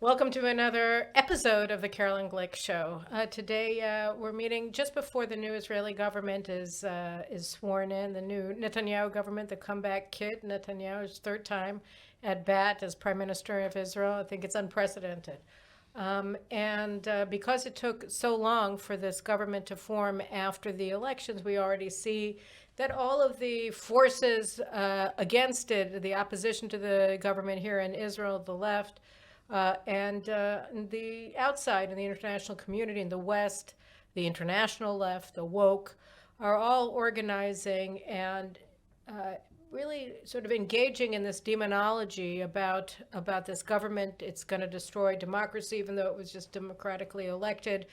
Welcome to another episode of the Caroline Glick Show. Today we're meeting just before the new Israeli government is sworn in. The new Netanyahu government, the comeback kid, Netanyahu's third time at bat as Prime Minister of Israel. I think it's unprecedented. Because it took so long for this government to form after the elections, we already see that all of the forces against it, the opposition to the government here in Israel, the left, and the outside in the international community in the West, the international left, the woke, are all organizing and really sort of engaging in this demonology about this government. It's going to destroy democracy, even though it was just democratically elected.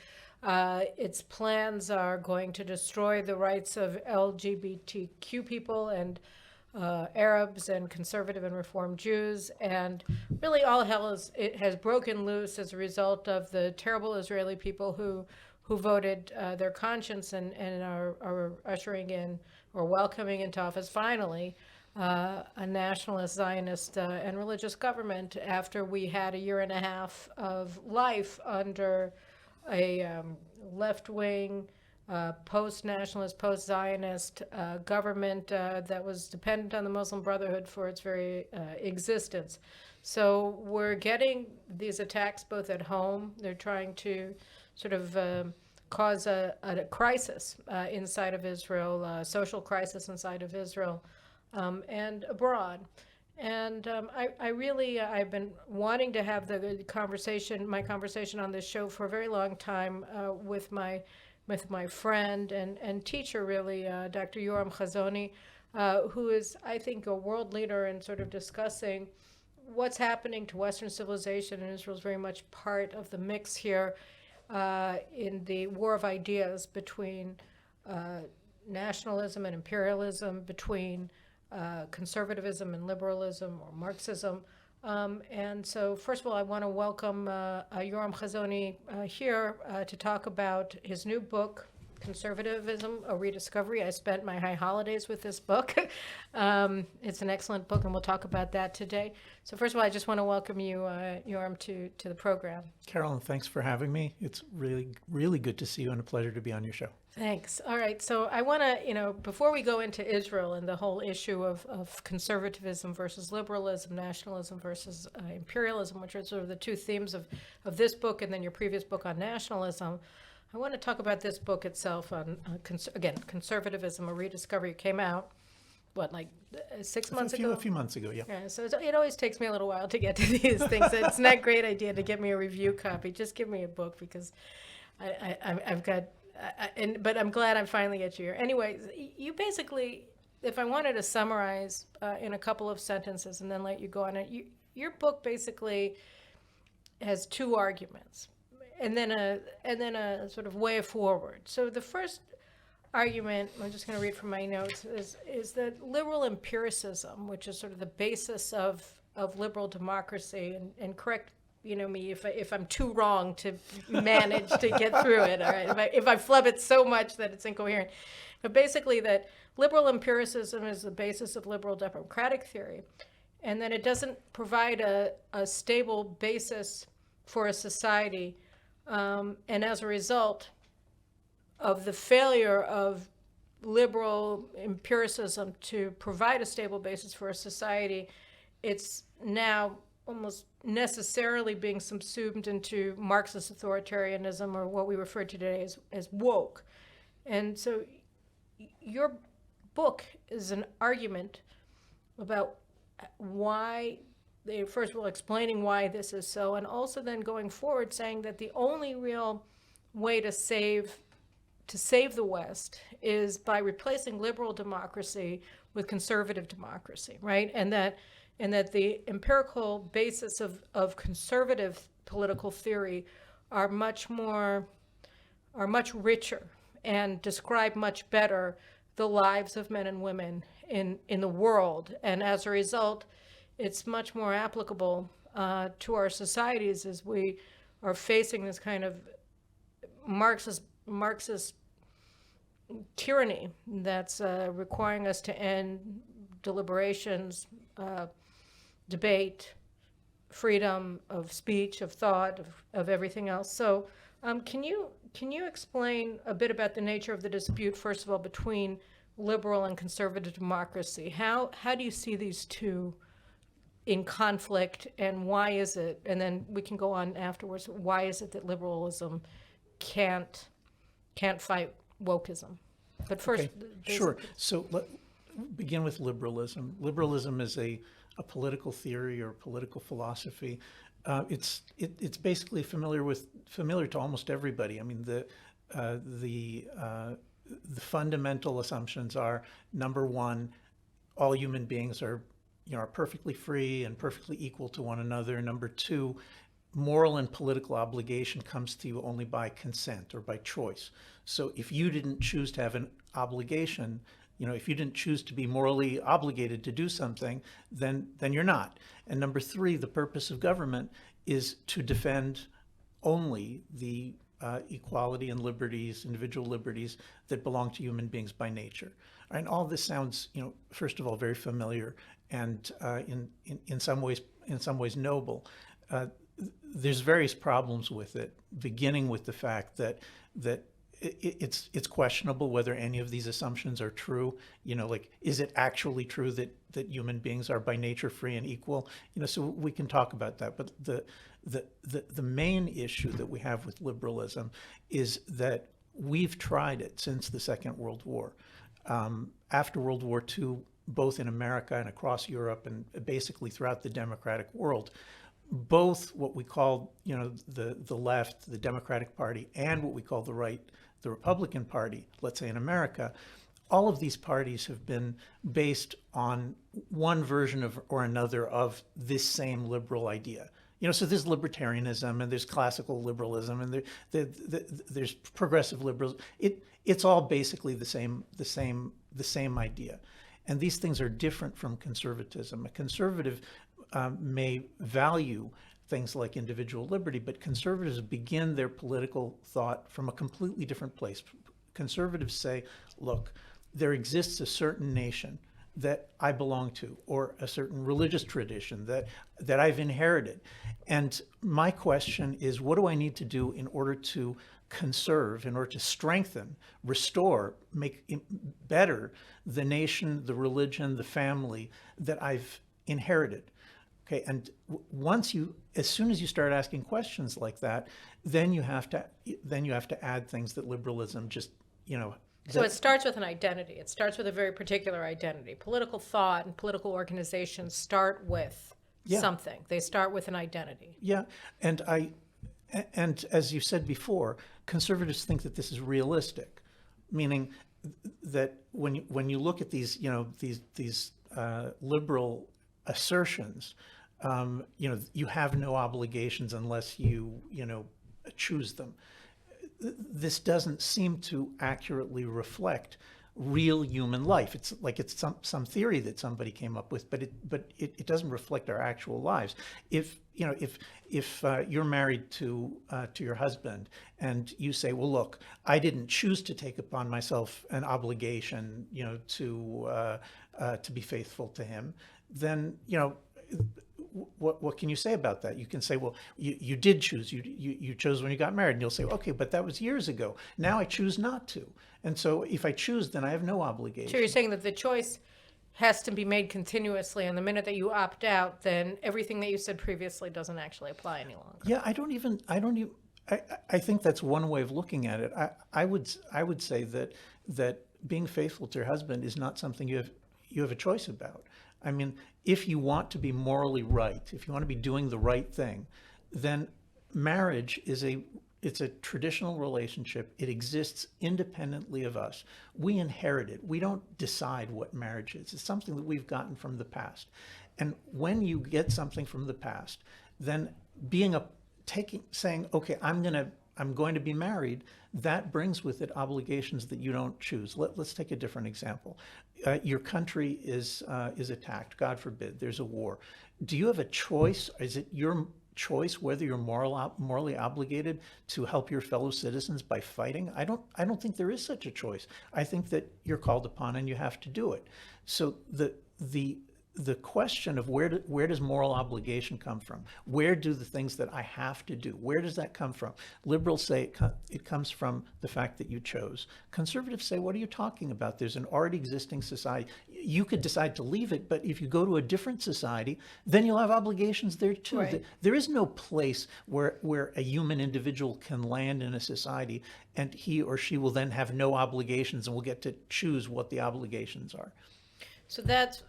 Its plans are going to destroy the rights of LGBTQ people and Arabs and conservative and reform Jews, and really all hell has broken loose as a result of the terrible Israeli people who voted their conscience and are ushering in or welcoming into office finally a nationalist, Zionist, and religious government after we had a year and a half of life under a left-wing, post-nationalist, post-Zionist government that was dependent on the Muslim Brotherhood for its very existence. So we're getting these attacks both at home. They're trying to sort of cause a crisis inside of Israel, a social crisis inside of Israel, and abroad. And I've been wanting to have my conversation on this show for a very long time with my friend and teacher, really, Dr. Yoram Hazony, who is, I think, a world leader in sort of discussing what's happening to Western civilization, and Israel is very much part of the mix here in the war of ideas between nationalism and imperialism, between conservatism and liberalism or Marxism. And so, first of all, I want to welcome Yoram Hazony here to talk about his new book, Conservatism, A Rediscovery. I spent my high holidays with this book. It's an excellent book, and we'll talk about that today. So first of all, I just want to welcome you, Yoram, to the program. Carolyn, thanks for having me. It's really, really good to see you and a pleasure to be on your show. Thanks. All right. So I want to, before we go into Israel and the whole issue of conservatism versus liberalism, nationalism versus imperialism, which are sort of the two themes of this book and then your previous book on nationalism, I want to talk about this book itself on, again, Conservatism, A Rediscovery. It came out, like 6 months ago? A few months ago, yeah. Yeah, so it always takes me a little while to get to these things. It's not a great idea to get me a review copy. Just give me a book because I've got... but I'm glad I finally get you here. Anyway, you basically, if I wanted to summarize in a couple of sentences and then let you go on it, your book basically has two arguments, and then a sort of way forward. So the first argument, I'm just going to read from my notes, is that liberal empiricism, which is sort of the basis of liberal democracy, and correct me if I'm too wrong to manage to get through it, all right? If I flub it so much that it's incoherent. But basically that liberal empiricism is the basis of liberal democratic theory, and that it doesn't provide a stable basis for a society. And as a result of the failure of liberal empiricism to provide a stable basis for a society, it's now almost necessarily being subsumed into Marxist authoritarianism, or what we refer to today as woke. And so your book is an argument about why, first of all, explaining why this is so, and also then going forward saying that the only real way to save the West is by replacing liberal democracy with conservative democracy, right? And that the empirical basis of conservative political theory are much richer and describe much better the lives of men and women in the world. And as a result, it's much more applicable to our societies as we are facing this kind of Marxist tyranny that's requiring us to end deliberations, debate, freedom of speech, of thought, of everything else. So can you explain a bit about the nature of the dispute, first of all, between liberal and conservative democracy? How do you see these two in conflict, and why is it, and then we can go on afterwards, why is it that liberalism can't fight wokeism? But first, Okay, sure. So let begin with liberalism. Liberalism is a political theory or political philosophy. It's basically familiar to almost everybody. I mean, the fundamental assumptions are, number one, all human beings are perfectly free and perfectly equal to one another. Number two, moral and political obligation comes to you only by consent or by choice. So if you didn't choose to have an obligation, if you didn't choose to be morally obligated to do something, then you're not. And number three, the purpose of government is to defend only the equality and liberties, individual liberties that belong to human beings by nature. And all this sounds, first of all, very familiar and in some ways noble. There's various problems with it, beginning with the fact that it's questionable whether any of these assumptions are true. Like, is it actually true that human beings are by nature free and equal? So we can talk about that. But the main issue that we have with liberalism is that we've tried it since the Second World War. After World War II, both in America and across Europe and basically throughout the democratic world, both what we call, the left, the Democratic Party, and what we call the right, the Republican Party, let's say in America, all of these parties have been based on one version of or another of this same liberal idea. So there's libertarianism and there's classical liberalism and there's progressive liberalism. It's all basically the same idea. And these things are different from conservatism. A conservative may value things like individual liberty, but conservatives begin their political thought from a completely different place. Conservatives say, look, there exists a certain nation that I belong to, or a certain religious tradition that I've inherited. And my question is, what do I need to do in order to conserve, in order to strengthen, restore, make better the nation, the religion, the family that I've inherited? Okay, and as soon as you start asking questions like that, then you have to add things that liberalism just, So it starts with an identity. It starts with a very particular identity. Political thought and political organizations start with something. They start with an identity. Yeah, and as you said before, conservatives think that this is realistic, meaning that when you look at these liberal assertions, you have no obligations unless you choose them. This doesn't seem to accurately reflect real human life. It's like it's some theory that somebody came up with, but it doesn't reflect our actual lives. If you're married to your husband and you say, well, look, I didn't choose to take upon myself an obligation, to be faithful to him, then what can you say about that? You can say, well, you did choose. You chose when you got married. And you'll say, okay, but that was years ago. Now I choose not to. And so if I choose, then I have no obligation. So you're saying that the choice has to be made continuously, and the minute that you opt out, then everything that you said previously doesn't actually apply any longer. Yeah, I think that's one way of looking at it. I would say that being faithful to your husband is not something you have a choice about. I mean, if you want to be morally right, if you want to be doing the right thing, then marriage it's a traditional relationship. It exists independently of us. We inherit it. We don't decide what marriage is. It's something that we've gotten from the past. And when you get something from the past, then saying, okay, I'm going to be married, that brings with it obligations that you don't choose. Let's take a different example. Your country is attacked. God forbid, there's a war. Do you have a choice? Is it your choice whether you're morally obligated to help your fellow citizens by fighting? I don't think there is such a choice. I think that you're called upon and you have to do it. So the the question of where does moral obligation come from? Where do the things that I have to do, where does that come from? Liberals say it comes from the fact that you chose. Conservatives say, what are you talking about? There's an already existing society. You could decide to leave it, but if you go to a different society, then you'll have obligations there too. Right. There is no place where a human individual can land in a society and he or she will then have no obligations and will get to choose what the obligations are. So that's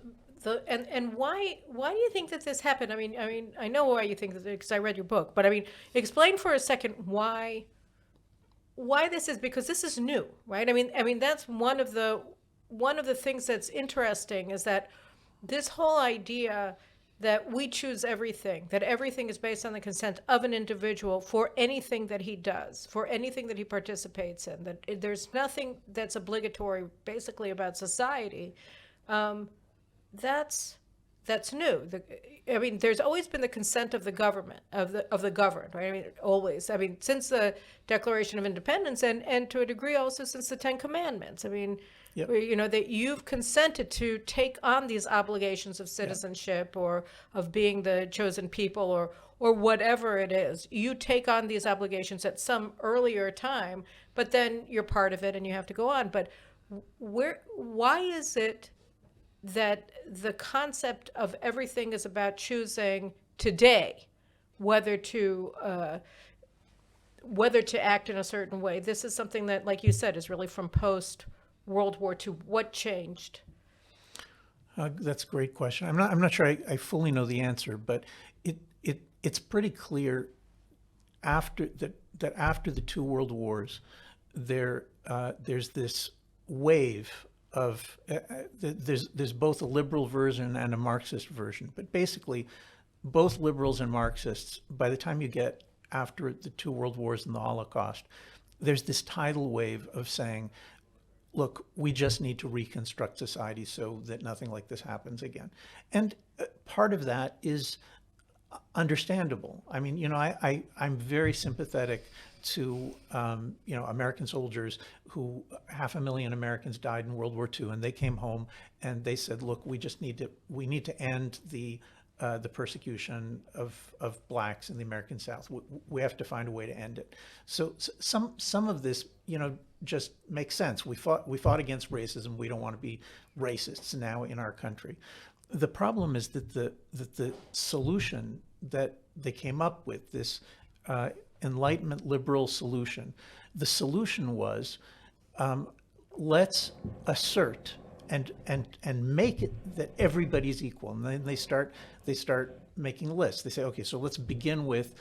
and why do you think that this happened? I mean, I know why you think that because I read your book, but I mean, explain for a second why this is, because this is new, right? I mean that's one of the things that's interesting is that this whole idea that we choose everything, that everything is based on the consent of an individual for anything that he does, for anything that he participates in, that there's nothing that's obligatory basically about society. That's new. I mean, there's always been the consent of the government, of the governed, right? I mean, always. I mean, since the Declaration of Independence and to a degree also since the Ten Commandments. I mean, Yep. you know, that you've consented to take on these obligations of citizenship or of being the chosen people or whatever it is. You take on these obligations at some earlier time, but then you're part of it and you have to go on. But why is it that the concept of everything is about choosing today whether to act in a certain way? This is something that, like you said, is really from post World War II. What changed? That's a great question. I'm not sure I fully know the answer, but it's pretty clear after the two world wars, there's this wave of there's both a liberal version and a Marxist version, but basically both liberals and Marxists, by the time you get after the two world wars and the Holocaust, there's this tidal wave of saying, look, we just need to reconstruct society so that nothing like this happens again. And part of that is understandable. I mean, you know, I'm very sympathetic to, you know, American soldiers who 500,000 Americans died in World War II, and they came home and they said, look, we need to end the persecution of blacks in the American South. We have to find a way to end it. So some of this, you know, just makes sense. We fought against racism. We don't want to be racists now in our country. The problem is that the solution that they came up with, this Enlightenment liberal solution, the solution was let's assert and make it that everybody's equal. And then they start making lists. They say, okay, so let's begin with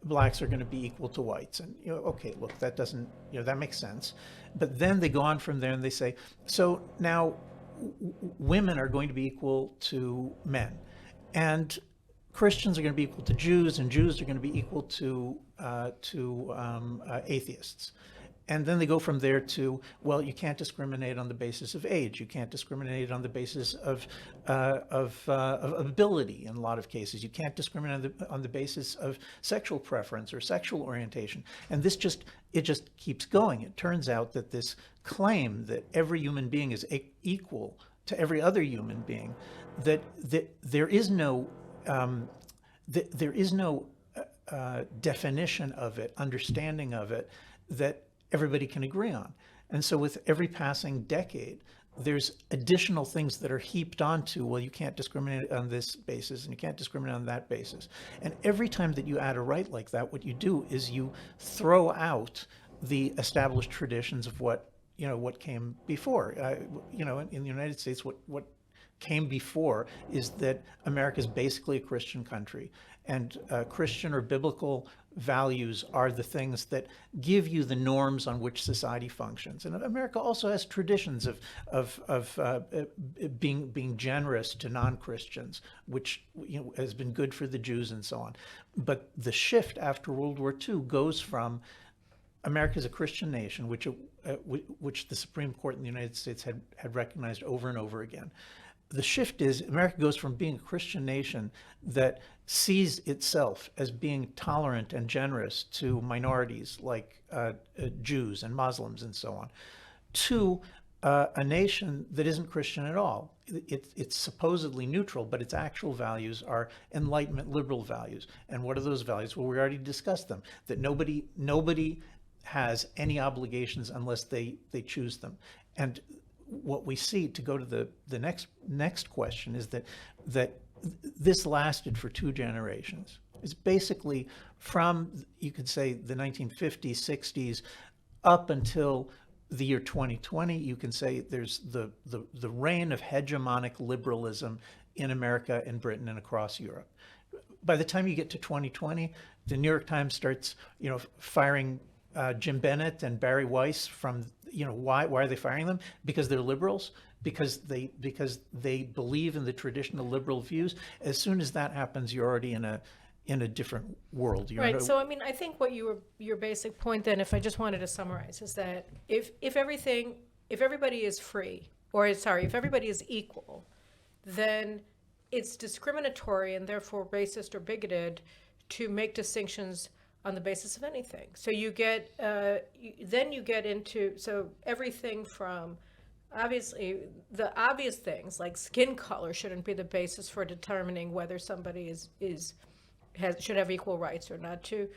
blacks are going to be equal to whites. And, you know, okay, look, that doesn't, you know, that makes sense. But then they go on from there and they say, so now women are going to be equal to men, and Christians are going to be equal to Jews, and Jews are going to be equal to atheists. And then they go from there to, well, you can't discriminate on the basis of age. You can't discriminate on the basis of ability in a lot of cases. You can't discriminate on the basis of sexual preference or sexual orientation. And it just keeps going. It turns out that this claim that every human being is equal to every other human being, that there is no definition of it, understanding of it, that everybody can agree on. And so with every passing decade, there's additional things that are heaped onto, well, you can't discriminate on this basis and you can't discriminate on that basis. And every time that you add a right like that, what you do is you throw out the established traditions of what came before. You know, in the United States, what came before is that America is basically a Christian country, and Christian or biblical values are the things that give you the norms on which society functions. And America also has traditions of being generous to non-Christians, which, you know, has been good for the Jews and so on. But the shift after World War II goes from America is a Christian nation, which the Supreme Court in the United States had recognized over and over again. The shift is America goes from being a Christian nation that sees itself as being tolerant and generous to minorities like Jews and Muslims and so on, to a nation that isn't Christian at all. It's supposedly neutral, but its actual values are Enlightenment liberal values. And what are those values? Well, we already discussed them. That nobody has any obligations unless they choose them. And what we see, to go to the next question, is that this lasted for 2 generations. It's basically from, you could say, the 1950s, 60s, up until the year 2020. You can say there's the reign of hegemonic liberalism in America and Britain and across Europe. By the time you get to 2020, the New York Times starts, firing Jim Bennett and Barry Weiss from, why are they firing them? Because they're liberals, because they believe in the traditional liberal views. As soon as that happens, you're already in a different world. Right. So, I think what your basic point then, if I just wanted to summarize, is that if everybody is free, if everybody is equal, then it's discriminatory and therefore racist or bigoted to make distinctions on the basis of anything. So you get, then you get into, everything from, obviously, the obvious things like skin color shouldn't be the basis for determining whether somebody should have equal rights or not, to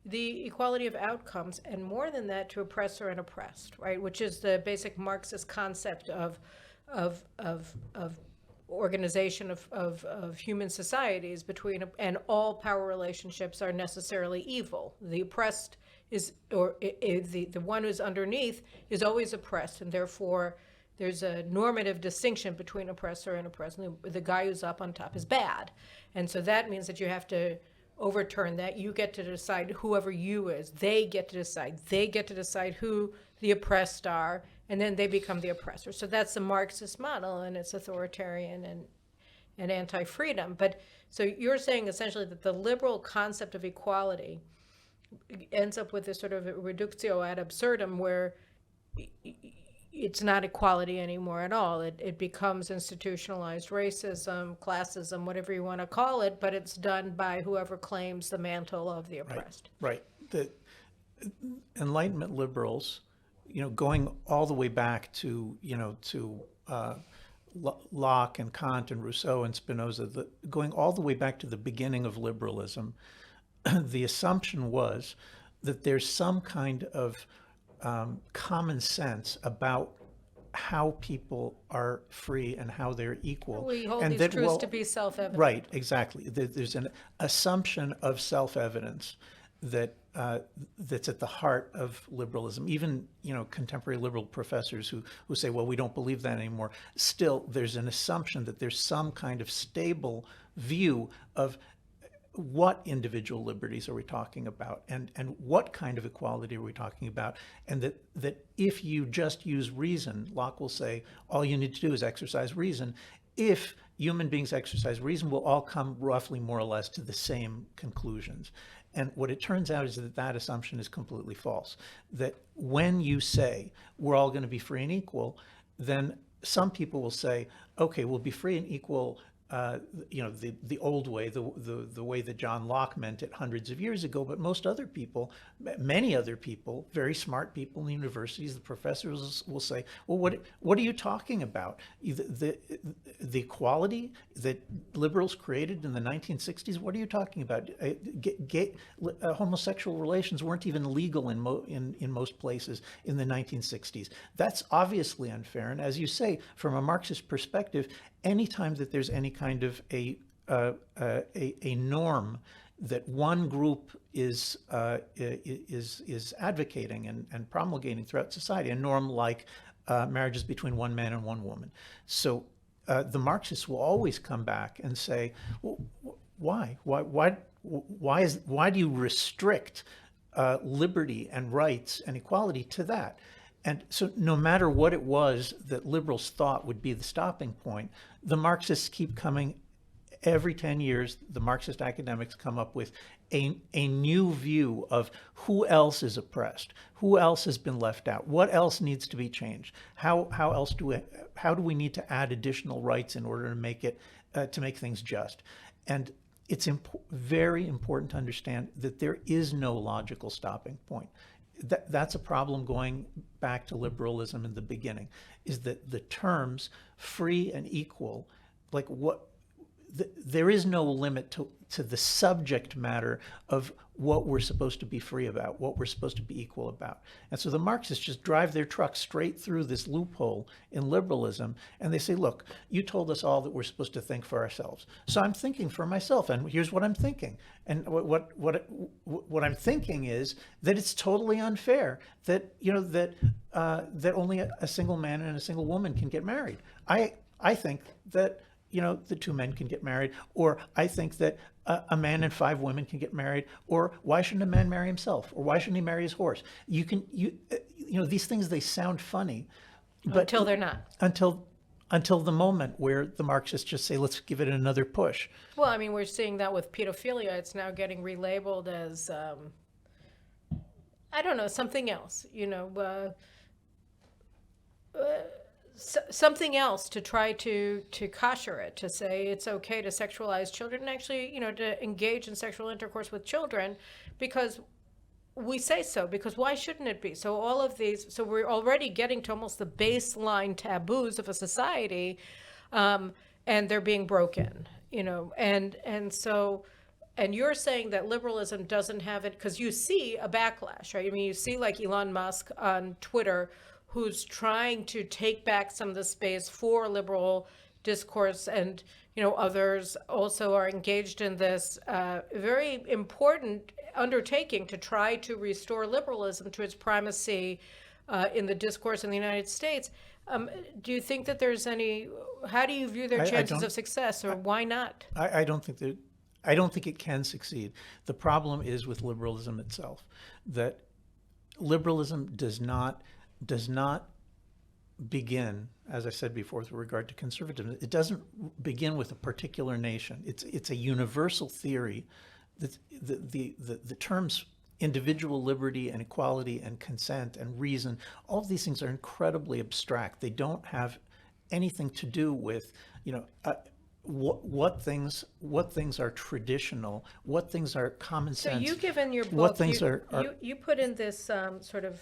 the equality of outcomes, and more than that, to oppressor and oppressed, right? Which is the basic Marxist concept of organization of human societies and all power relationships are necessarily evil. The oppressed the one who's underneath is always oppressed, and therefore there's a normative distinction between oppressor and oppressed. The guy who's up on top is bad. And so that means that you have to overturn that. You get to decide whoever you is. They get to decide. They get to decide who the oppressed are, and then they become the oppressor. So that's the Marxist model, and it's authoritarian and anti-freedom. But so you're saying essentially that the liberal concept of equality ends up with this sort of reductio ad absurdum, where it's not equality anymore at all. It becomes institutionalized racism, classism, whatever you want to call it, but it's done by whoever claims the mantle of the oppressed. Right. The Enlightenment liberals, going all the way back to, Locke and Kant and Rousseau and Spinoza, going all the way back to the beginning of liberalism, the assumption was that there's some kind of common sense about how people are free and how they're equal. We hold these truths to be self-evident. Right, exactly. There's an assumption of self-evidence that's at the heart of liberalism. Even contemporary liberal professors who say, well, we don't believe that anymore. Still, there's an assumption that there's some kind of stable view of what individual liberties are we talking about, and what kind of equality are we talking about, and that if you just use reason, Locke will say, all you need to do is exercise reason. If human beings exercise reason, we'll all come roughly more or less to the same conclusions. And what it turns out is that assumption is completely false. That when you say we're all going to be free and equal, then some people will say, okay, we'll be free and equal the old way, the way that John Locke meant it hundreds of years ago. But many other people, very smart people in the universities, the professors will say, well, what are you talking about? The equality that liberals created in the 1960s, what are you talking about? Homosexual relations weren't even legal in most places in the 1960s. That's obviously unfair. And as you say, from a Marxist perspective, anytime that there's any kind of a norm that one group is advocating and promulgating throughout society, a norm like marriages between one man and one woman. So the Marxists will always come back and say, well, why do you restrict liberty and rights and equality to that? And so no matter what it was that liberals thought would be the stopping point, the Marxists keep coming. Every 10 years, the Marxist academics come up with a new view of who else is oppressed, who else has been left out, what else needs to be changed, how do we need to add additional rights in order to make things just. And it's very important to understand that there is no logical stopping point. that's a problem going back to liberalism in the beginning, is that the terms free and equal, like there is no limit to the subject matter of what we're supposed to be free about, what we're supposed to be equal about. And so the Marxists just drive their truck straight through this loophole in liberalism, and they say, look, you told us all that we're supposed to think for ourselves. So I'm thinking for myself, and here's what I'm thinking. And what I'm thinking is that it's totally unfair that, that only a single man and a single woman can get married. I think that the two men can get married, or I think that a man and 5 women can get married, or why shouldn't a man marry himself, or why shouldn't he marry his horse? These things, they sound funny, but Until they're not. Until the moment where the Marxists just say, let's give it another push. Well, I mean, we're seeing that with pedophilia. It's now getting relabeled as, I don't know, something else, something else to try to kosher it, to say it's okay to sexualize children and actually, to engage in sexual intercourse with children because we say so, because why shouldn't it be? So all of these, so we're already getting to almost the baseline taboos of a society, and they're being broken, and so, and you're saying that liberalism doesn't have it, because you see a backlash, right? I mean, you see like Elon Musk on Twitter, who's trying to take back some of the space for liberal discourse, and others also are engaged in this very important undertaking to try to restore liberalism to its primacy in the discourse in the United States. Do you think that there's any? How do you view their chances of success, or why not? I don't think it can succeed. The problem is with liberalism itself, that liberalism does not begin, as I said before, with regard to conservatism. It doesn't begin with a particular nation. It's a universal theory. That the terms individual liberty and equality and consent and reason, all of these things are incredibly abstract. They don't have anything to do with what things are traditional, what things are common sense. So you give in your book, what things you put in this sort of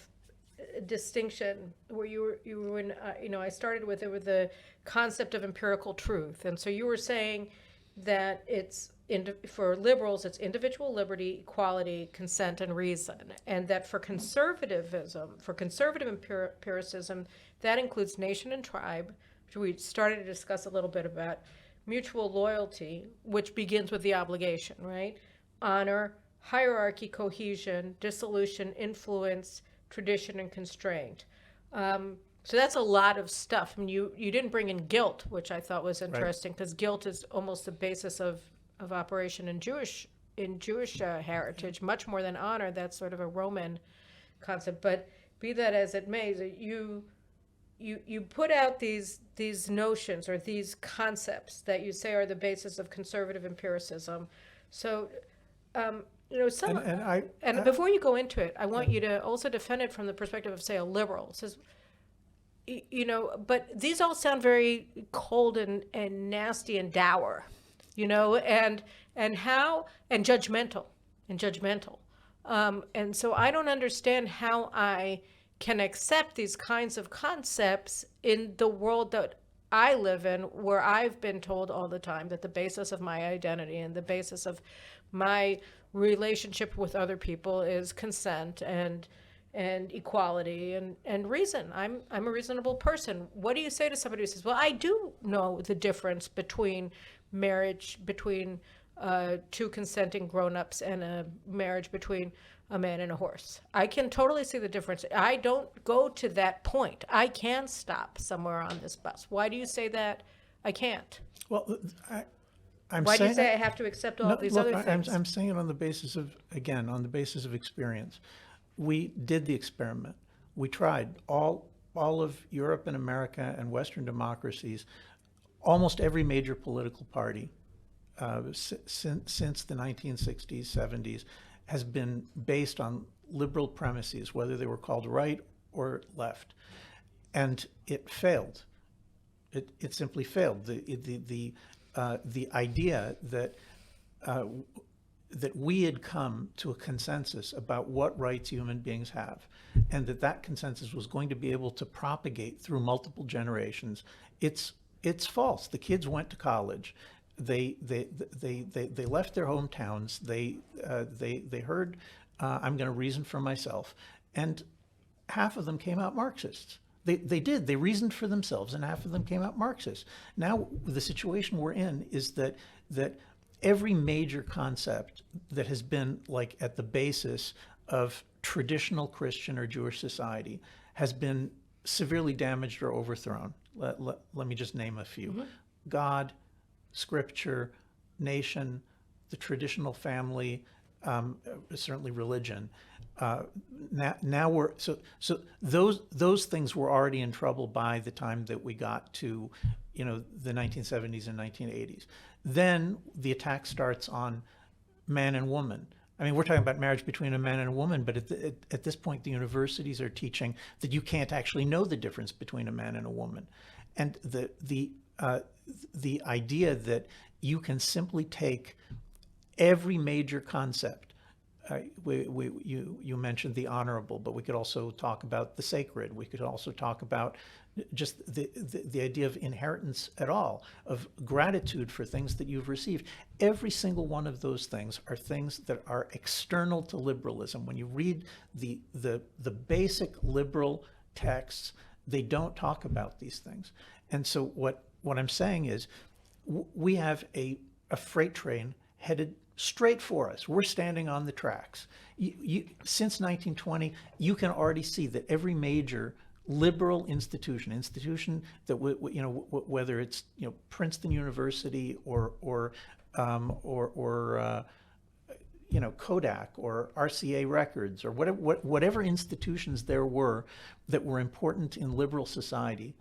distinction where you were in, I started with it with the concept of empirical truth, and so you were saying that for liberals it's individual liberty, equality, consent, and reason, and that for conservative empiricism, that includes nation and tribe, which we started to discuss a little bit about, mutual loyalty, which begins with the obligation, right? Honor, hierarchy, cohesion, dissolution, influence, tradition, and constraint. So that's a lot of stuff. I mean, you didn't bring in guilt, which I thought was interesting, because guilt is almost the basis of operation in Jewish heritage, much more than honor. That's sort of a Roman concept. But be that as it may, you put out these notions or these concepts that you say are the basis of conservative empiricism. So, before you go into it, I want you to also defend it from the perspective of, say, a liberal. It says, but these all sound very cold and nasty and dour, and judgmental and so I don't understand how I can accept these kinds of concepts in the world that I live in, where I've been told all the time that the basis of my identity and the basis of my relationship with other people is consent and equality and reason. I'm a reasonable person. What do you say to somebody who says, well, I do know the difference between marriage between two consenting grown-ups and a marriage between a man and a horse? I can totally see the difference. I don't go to that point. I can stop somewhere on this bus. Why do you say that I can't? Well, Why do you say I have to accept all these other things? I'm saying it on the basis of experience. We did the experiment. We tried all of Europe and America and Western democracies, almost every major political party since the 1960s, 70s, has been based on liberal premises, whether they were called right or left, and it failed. It simply failed. The idea that that we had come to a consensus about what rights human beings have, and that consensus was going to be able to propagate through multiple generations, it's false. The kids went to college. They left their hometowns. They heard, I'm going to reason for myself, and half of them came out Marxists. They did. They reasoned for themselves, and half of them came out Marxists. Now the situation we're in is that every major concept that has been like at the basis of traditional Christian or Jewish society has been severely damaged or overthrown. Let me just name a few. Mm-hmm. God, Scripture, nation, the traditional family, certainly religion. Now we're so those things were already in trouble by the time that we got to, the 1970s and 1980s. Then the attack starts on man and woman. I mean, we're talking about marriage between a man and a woman, but at this point, the universities are teaching that you can't actually know the difference between a man and a woman, and the idea that you can simply take every major concept. You mentioned the honorable, but we could also talk about the sacred. We could also talk about just the idea of inheritance at all, of gratitude for things that you've received. Every single one of those things are things that are external to liberalism. When you read the basic liberal texts, they don't talk about these things. And so what I'm saying is we have a freight train headed straight for us. We're standing on the tracks. Since 1920, you can already see that every major liberal institution that whether it's Princeton University or Kodak or RCA Records or whatever institutions there were that were important in liberal society,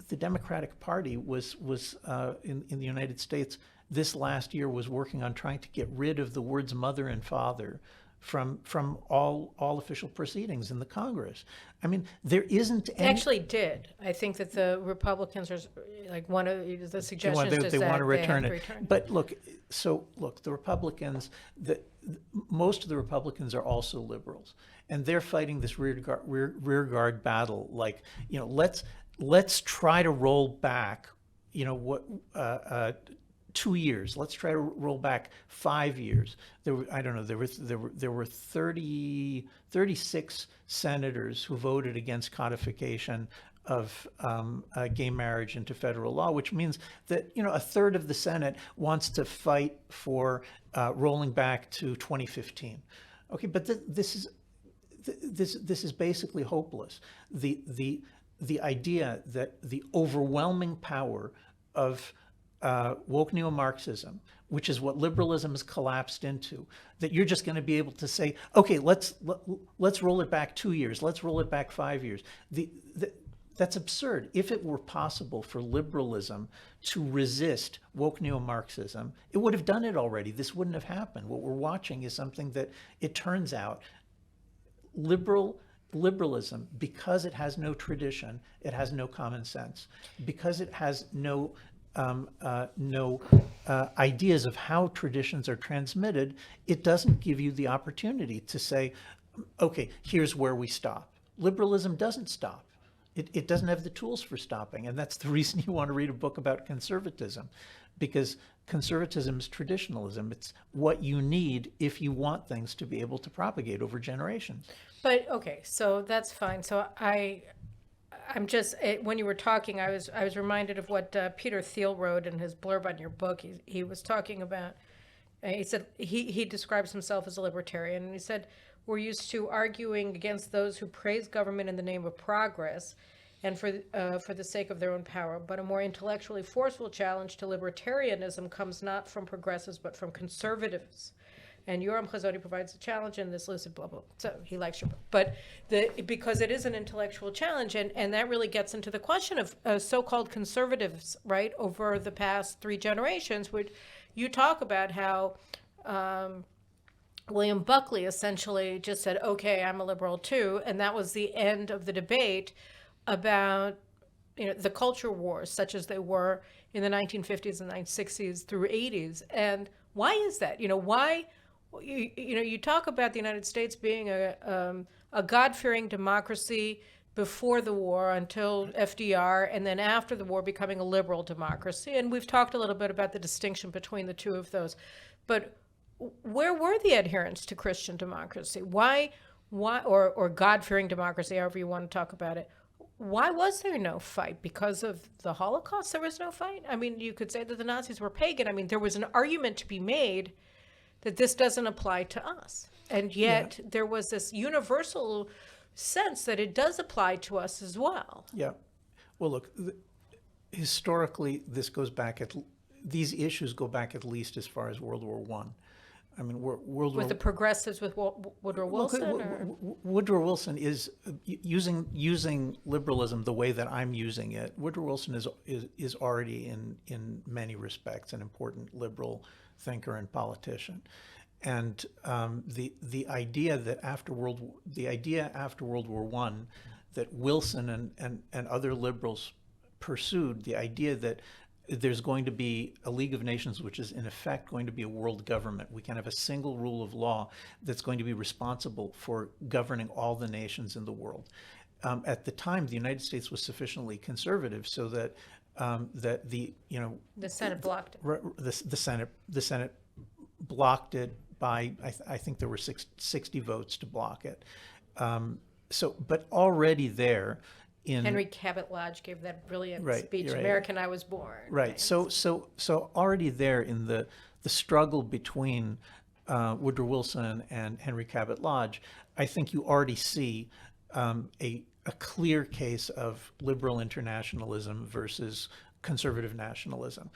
the Democratic Party was in the United States this last year was working on trying to get rid of the words mother and father from all official proceedings in the Congress. I mean, there isn't any... They actually did. I think that the Republicans are like one of the suggestions is they that want to return they have it. to return. But look, the Republicans, most of the Republicans are also liberals, and they're fighting this rear guard battle. Like, let's try to roll back, 2 years. Let's try to roll back 5 years. There were 36 senators who voted against codification of gay marriage into federal law, which means that a third of the Senate wants to fight for rolling back to 2015. Okay, but this is basically hopeless. The idea that the overwhelming power of woke neo-Marxism, which is what liberalism has collapsed into, that you're just going to be able to say, okay, let's roll it back 2 years, let's roll it back 5 years. That's absurd. If it were possible for liberalism to resist woke neo-Marxism, it would have done it already. This wouldn't have happened. What we're watching is something that, it turns out, liberalism, because it has no tradition, it has no common sense, because it has no ideas of how traditions are transmitted, it doesn't give you the opportunity to say, okay, here's where we stop. Liberalism doesn't stop. It doesn't have the tools for stopping. And that's the reason you want to read a book about conservatism, because conservatism is traditionalism. It's what you need if you want things to be able to propagate over generations. But okay, so that's fine. So I'm just, when you were talking, I was reminded of what Peter Thiel wrote in his blurb on your book. He was talking about, he said, he describes himself as a libertarian, and he said, we're used to arguing against those who praise government in the name of progress and for the sake of their own power. But a more intellectually forceful challenge to libertarianism comes not from progressives, but from conservatives. And Yoram Hazony provides a challenge in this lucid blah, blah. So he likes your book. But because it is an intellectual challenge, and that really gets into the question of so-called conservatives, right, over the past 3 generations, where you talk about how William Buckley essentially just said, okay, I'm a liberal too. And that was the end of the debate about the culture wars, such as they were in the 1950s and 1960s through 80s. And Why is that? You talk about the United States being a God-fearing democracy before the war until FDR, and then after the war becoming a liberal democracy. And we've talked a little bit about the distinction between the two of those. But where were the adherents to Christian democracy? Why, or God-fearing democracy, however you want to talk about it? Why was there no fight? Because of the Holocaust, there was no fight? I mean, you could say that the Nazis were pagan. I mean, there was an argument to be made that this doesn't apply to us. And yet there was this universal sense that it does apply to us as well. Yeah. Well, look, historically, these issues go back at least as far as World War One. I mean, With the progressives, with Woodrow Wilson? Woodrow Wilson is using liberalism the way that I'm using it. Woodrow Wilson is already in many respects an important liberal thinker and politician, and the idea after World War One that Wilson and other liberals pursued, the idea that there's going to be a League of Nations, which is in effect going to be a world government. We can have a single rule of law that's going to be responsible for governing all the nations in the world. At the time, the United States was sufficiently conservative so that the Senate blocked it. The Senate blocked it by I think there were 60 votes to block it. But already there. Henry Cabot Lodge gave that brilliant speech, right. American I Was Born. Right. So already there in the struggle between Woodrow Wilson and Henry Cabot Lodge, I think you already see a clear case of liberal internationalism versus conservative nationalism.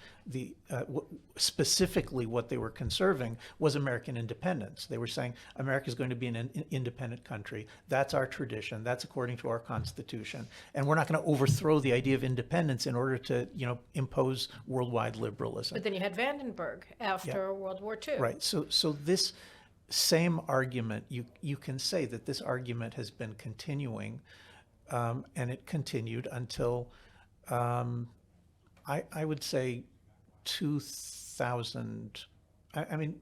Specifically what they were conserving was American independence. They were saying America is going to be an independent country. That's our tradition. That's according to our Constitution. And we're not going to overthrow the idea of independence in order to, impose worldwide liberalism. But then you had Vandenberg after World War II. Right. So this same argument, you can say that this argument has been continuing, and it continued until I would say 2000. I mean,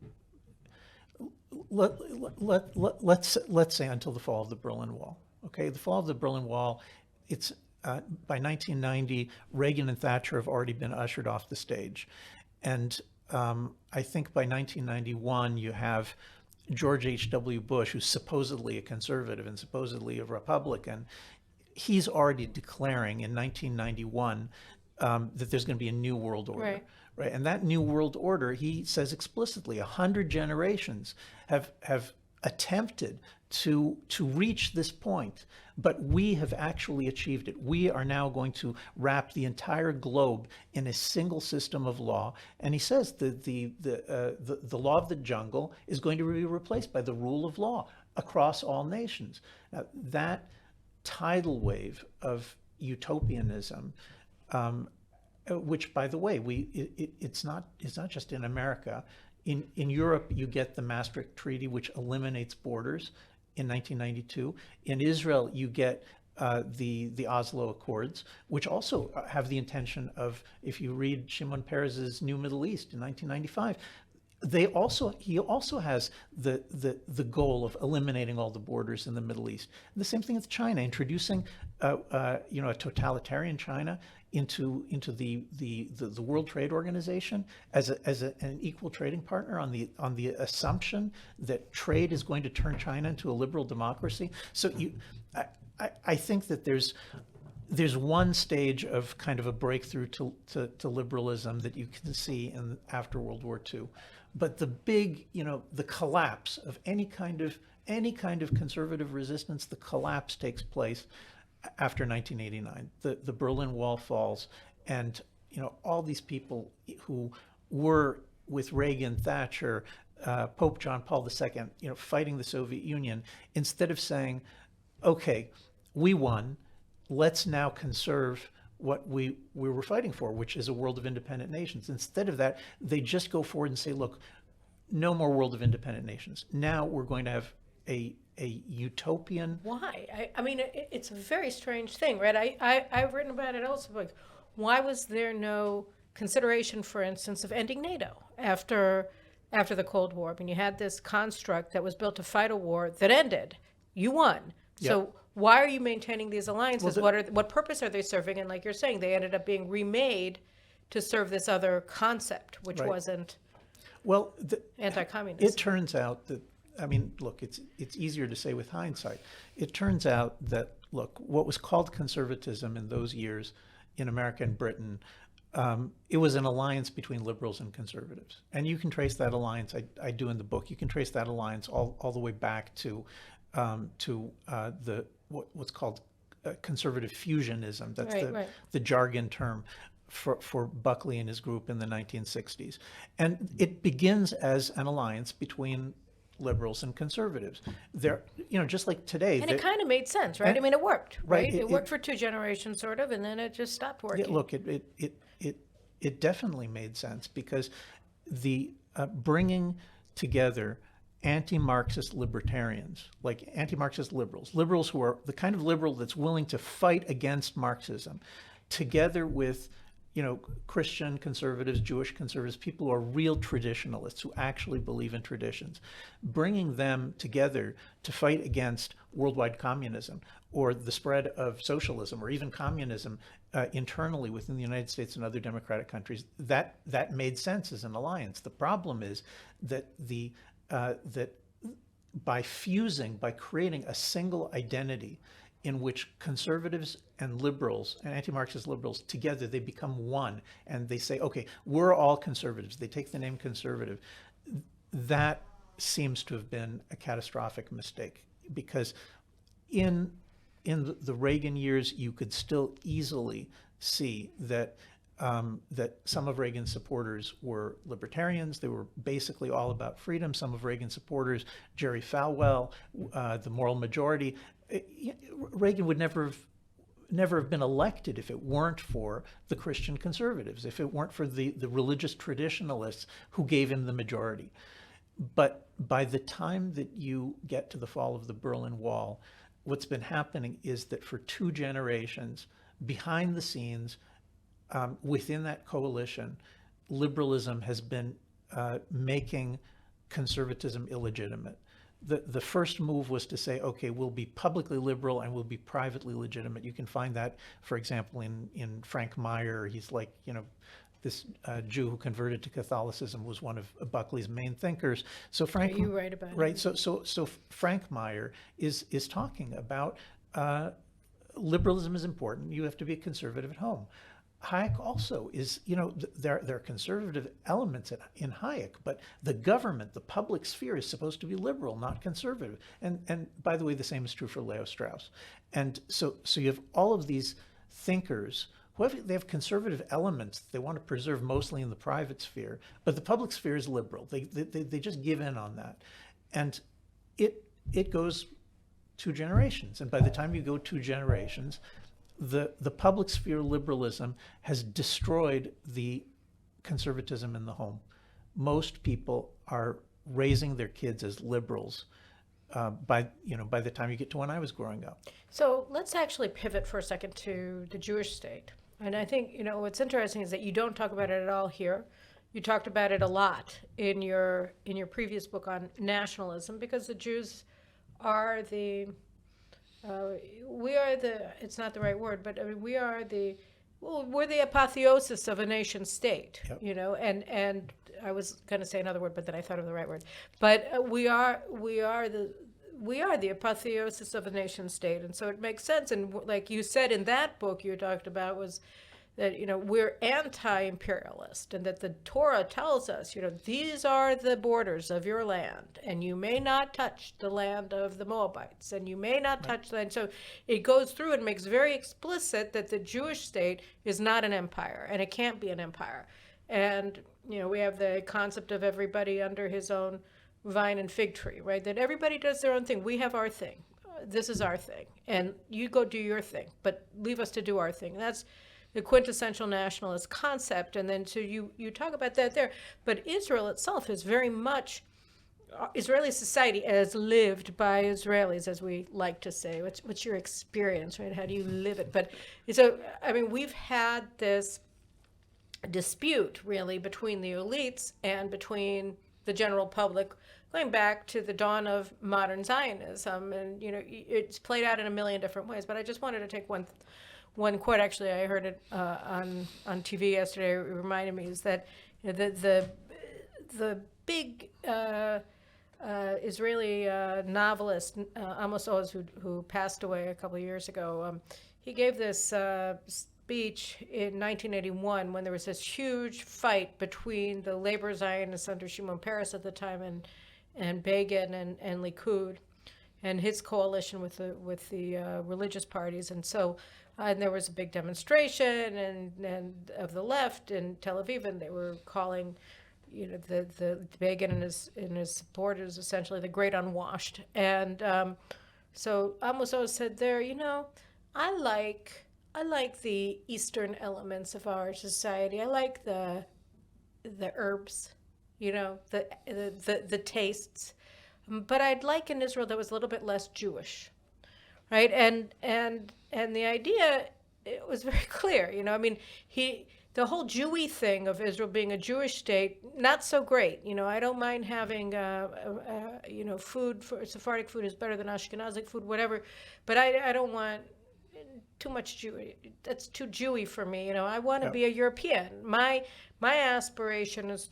let's say until the fall of the Berlin Wall. Okay, the fall of the Berlin Wall. It's by 1990, Reagan and Thatcher have already been ushered off the stage, and I think by 1991 you have George H.W. Bush, who's supposedly a conservative and supposedly a Republican. He's already declaring in 1991 that there's going to be a new world order, right? And that new world order, he says explicitly, 100 generations have attempted to reach this point, but we have actually achieved it. We are now going to wrap the entire globe in a single system of law. And he says the law of the jungle is going to be replaced by the rule of law across all nations. Now, that tidal wave of utopianism, which, by the way, it's not just in America. In Europe, you get the Maastricht Treaty, which eliminates borders in 1992. In Israel, you get the Oslo Accords, which also have the intention of, if you read Shimon Peres's New Middle East in 1995, he also has the goal of eliminating all the borders in the Middle East. And the same thing with China, introducing a totalitarian China into the World Trade Organization as an equal trading partner on the assumption that trade is going to turn China into a liberal democracy. So I think that there's one stage of kind of a breakthrough to liberalism that you can see after World War II. But the big, the collapse of any kind of conservative resistance, the collapse takes place after 1989. The Berlin Wall falls, and all these people who were with Reagan, Thatcher, Pope John Paul II, fighting the Soviet Union, instead of saying, okay, we won, let's now conserve what we were fighting for, which is a world of independent nations. Instead of that, they just go forward and say, look, no more world of independent nations. Now we're going to have a utopian. Why? I mean, it's a very strange thing, right? I've written about it also. Like, why was there no consideration, for instance, of ending NATO after after the Cold War. I mean, you had this construct that was built to fight a war that ended. You won. So why are you maintaining these alliances? What purpose are they serving? And like you're saying, they ended up being remade to serve this other concept, which wasn't anti-communist. It turns out that, I mean, look, it's easier to say with hindsight. It turns out that, look, what was called conservatism in those years in America and Britain, it was an alliance between liberals and conservatives. And you can trace that alliance, I do in the book, you can trace that alliance all the way back to what's called conservative fusionism. That's the jargon term for Buckley and his group in the 1960s. And it begins as an alliance between liberals and conservatives. They're, just like today. And it kind of made sense, right? I mean, it worked, right? It worked for 2 generations, sort of, and then it just stopped working. Yeah, look, it definitely made sense because the bringing together anti-Marxist libertarians, like anti-Marxist liberals who are the kind of liberal that's willing to fight against Marxism, together with Christian conservatives, Jewish conservatives, people who are real traditionalists, who actually believe in traditions, bringing them together to fight against worldwide communism or the spread of socialism or even communism internally within the United States and other democratic countries, that made sense as an alliance. The problem is that that by creating a single identity in which conservatives and liberals and anti-Marxist liberals together, they become one, and they say, okay, we're all conservatives. They take the name conservative. That seems to have been a catastrophic mistake, because in the Reagan years, you could still easily see that that some of Reagan's supporters were libertarians. They were basically all about freedom. Some of Reagan's supporters, Jerry Falwell, the moral majority, Reagan would never have been elected if it weren't for the Christian conservatives, if it weren't for the religious traditionalists who gave him the majority. But by the time that you get to the fall of the Berlin Wall, what's been happening is that for 2 generations, behind the scenes, within that coalition, liberalism has been making conservatism illegitimate. The first move was to say, okay, we'll be publicly liberal and we'll be privately legitimate. You can find that, for example, in Frank Meyer. He's like, this Jew who converted to Catholicism was one of Buckley's main thinkers. So Frank, you write about right? So Frank Meyer is talking about liberalism is important. You have to be a conservative at home. Hayek also is, there are conservative elements in Hayek, but the government, the public sphere is supposed to be liberal, not conservative. And by the way, the same is true for Leo Strauss. And so you have all of these thinkers who they have conservative elements they want to preserve mostly in the private sphere, but the public sphere is liberal. They just give in on that. And it goes 2 generations. And by the time you go 2 generations, the public sphere liberalism has destroyed the conservatism in the home. Most people are raising their kids as liberals by the time you get to when I was growing up. So let's actually pivot for a second to the Jewish state. And I think, what's interesting is that you don't talk about it at all here. You talked about it a lot in your previous book on nationalism, because the Jews are it's not the right word, but I mean, we're the apotheosis of a nation state, Yep. And I was going to say another word, but then I thought of the right word. But we are the apotheosis of a nation state. And so it makes sense. And like you said in that book you talked about was that, we're anti-imperialist, and that the Torah tells us, these are the borders of your land, and you may not touch the land of the Moabites, and you may not touch the land. So it goes through and makes very explicit that the Jewish state is not an empire, and it can't be an empire. And, we have the concept of everybody under his own vine and fig tree, right? That everybody does their own thing. We have our thing. This is our thing. And you go do your thing, but leave us to do our thing. That's the quintessential nationalist concept. And then so you talk about that there. But Israel itself is very much, Israeli society as lived by Israelis, as we like to say. What's your experience, right? How do you live it? But so, I mean, we've had this dispute really between the elites and between the general public, going back to the dawn of modern Zionism. And, it's played out in a million different ways. But I just wanted to take one quote. Actually, I heard it on TV yesterday. It reminded me is that the big Israeli novelist Amos Oz, who passed away a couple of years ago, he gave this speech in 1981 when there was this huge fight between the labor Zionists under Shimon Peres at the time and Begin and Likud and his coalition with the religious parties. And so and there was a big demonstration and of the left in Tel Aviv, and they were calling the Begin and his supporters essentially the great unwashed. And so Amos Oz said there, I like the Eastern elements of our society. I like the herbs, the tastes, but I'd like an Israel that was a little bit less Jewish, right? And the idea, it was very clear. The whole Jewy thing of Israel being a Jewish state, not so great. I don't mind having, food, Sephardic food is better than Ashkenazic food, whatever. But I don't want too much Jewy. That's too Jewy for me. I want to be a European. My aspiration is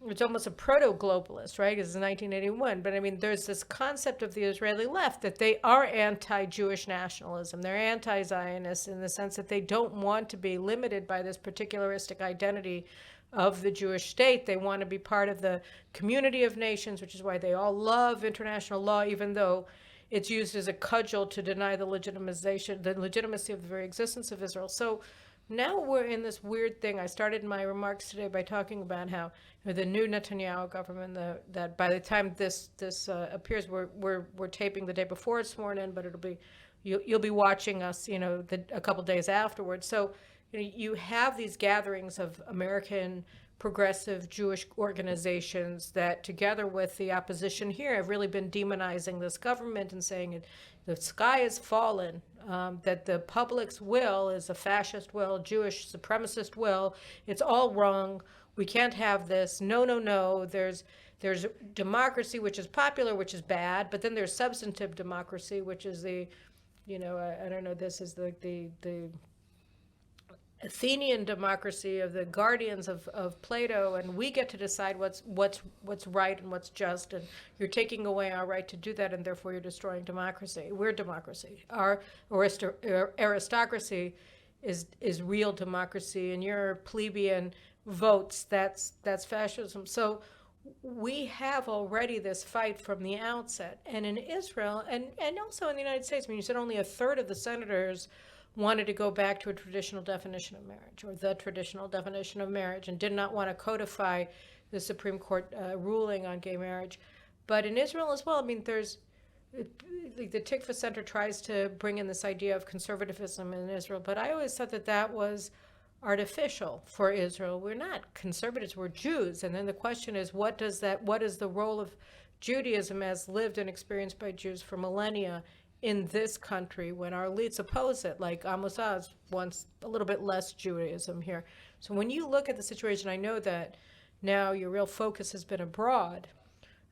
it's almost a proto-globalist, right? Because it's 1981. But there's this concept of the Israeli left that they are anti-Jewish nationalism. They're anti-Zionist in the sense that they don't want to be limited by this particularistic identity of the Jewish state. They want to be part of the community of nations, which is why they all love international law, even though it's used as a cudgel to deny the legitimacy of the very existence of Israel. So now we're in this weird thing. I started my remarks today by talking about how the new Netanyahu government, that by the time this appears, we're taping the day before it's sworn in, but you'll be watching us, a couple days afterwards. So you have these gatherings of American progressive Jewish organizations that, together with the opposition here, have really been demonizing this government and saying the sky has fallen, that the public's will is a fascist will, Jewish supremacist will. It's all wrong. We can't have this. No. There's democracy, which is popular, which is bad, but then there's substantive democracy, which is I don't know, this is the Athenian democracy of the guardians of Plato, and we get to decide what's right and what's just, and you're taking away our right to do that, and therefore you're destroying democracy. We're democracy. Our aristocracy is real democracy, and your plebeian votes, that's fascism. So we have already this fight from the outset. And in Israel, and also in the United States, you said only a third of the senators wanted to go back to a traditional definition of marriage, or the traditional definition of marriage, and did not want to codify the Supreme Court ruling on gay marriage. But in Israel as well, there's the Tikva Center tries to bring in this idea of conservatism in Israel, but I always thought that was artificial for Israel. We're not conservatives, we're Jews. And then the question is, what is the role of Judaism as lived and experienced by Jews for millennia in this country when our elites oppose it, like Amos Oz wants a little bit less Judaism here. So when you look at the situation, I know that now your real focus has been abroad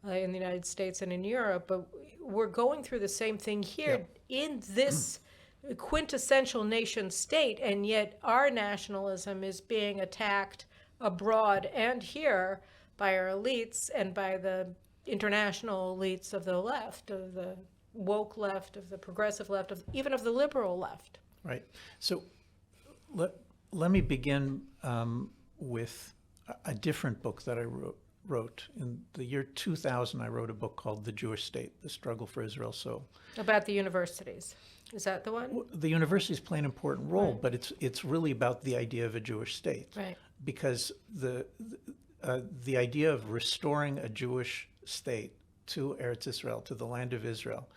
in the United States and in Europe, but we're going through the same thing here in this quintessential nation state, and yet our nationalism is being attacked abroad and here by our elites and by the international elites of the left, of the woke left, of the progressive left, even of the liberal left. Right. So let me begin with a different book that I wrote. In the year 2000, I wrote a book called The Jewish State, The Struggle for Israel's Soul. About the universities. Is that the one? The universities play an important role, Right. but it's really about the idea of a Jewish state. Right. Because the idea of restoring a Jewish state to Eretz Israel, to the land of Israel,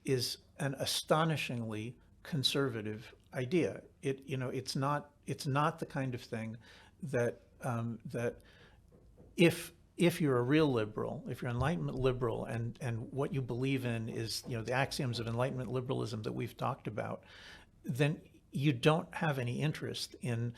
is an astonishingly conservative idea. It's not the kind of thing that if you're a real liberal, if you're Enlightenment liberal, and what you believe in is the axioms of Enlightenment liberalism that we've talked about, then you don't have any interest in